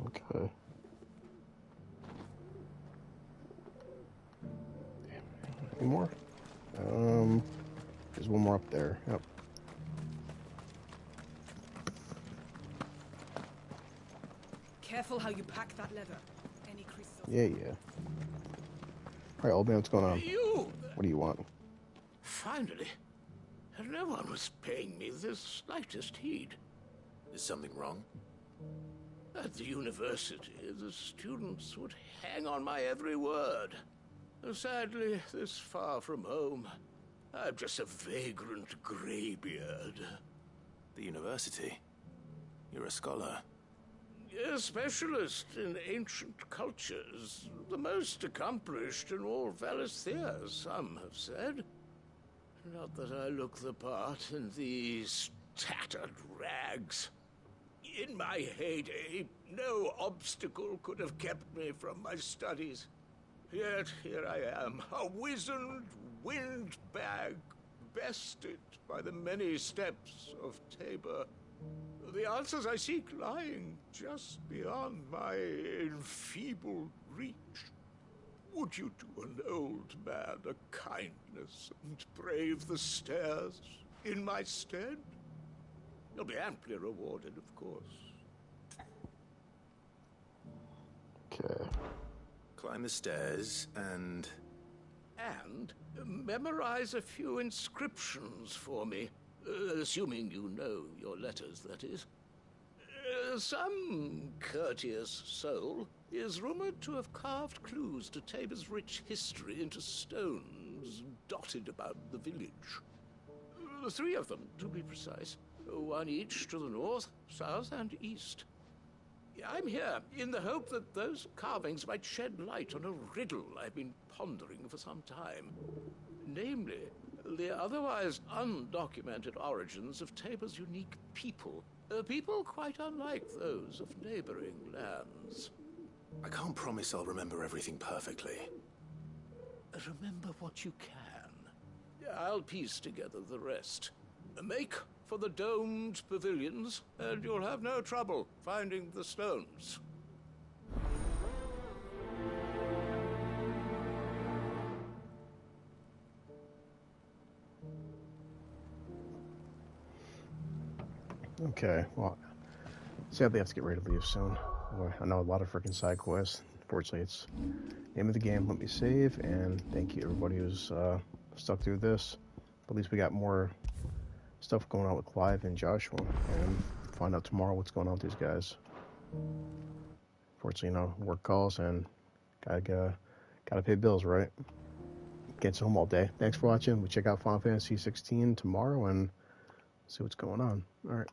Okay. Any more? There's one more up there. Yep. Careful how you pack that leather. Any crystal. Yeah. Alright, old man, what's going on? You! What do you want? Finally. No one was paying me the slightest heed. Is something wrong? At the university, the students would hang on my every word. Sadly, this far from home, I'm just a vagrant greybeard. The university? You're a scholar. A specialist in ancient cultures. The most accomplished in all Valisthea, some have said. Not that I look the part in these tattered rags. In my heyday, no obstacle could have kept me from my studies. Yet here I am, a wizened windbag, bested by the many steps of Tabor. The answers I seek lying just beyond my enfeebled reach. Would you do an old man a kindness and brave the stairs in my stead? You'll be amply rewarded, of course. Okay. Climb the stairs and... And memorize a few inscriptions for me. Assuming you know your letters, that is. Some courteous soul is rumored to have carved clues to Tabor's rich history into stones dotted about the village. 3 of them, to be precise. 1 each to the north, south, and east. I'm here in the hope that those carvings might shed light on a riddle I've been pondering for some time. Namely, the otherwise undocumented origins of Tabor's unique people. People quite unlike those of neighboring lands. I can't promise I'll remember everything perfectly. Remember what you can. I'll piece together the rest. Make for the domed pavilions, and you'll have no trouble finding the stones. Okay, well, sadly I have to get ready to leave soon. Boy, I know a lot of freaking side quests. Unfortunately, it's name of the game. Let me save, and thank you everybody who's stuck through this. But at least we got more stuff going on with Clive and Joshua, and find out tomorrow what's going on with these guys. Fortunately, work calls, and gotta Gotta pay bills, right? Gets home all day. Thanks for watching. We'll check out Final Fantasy 16 tomorrow and see what's going on. All right.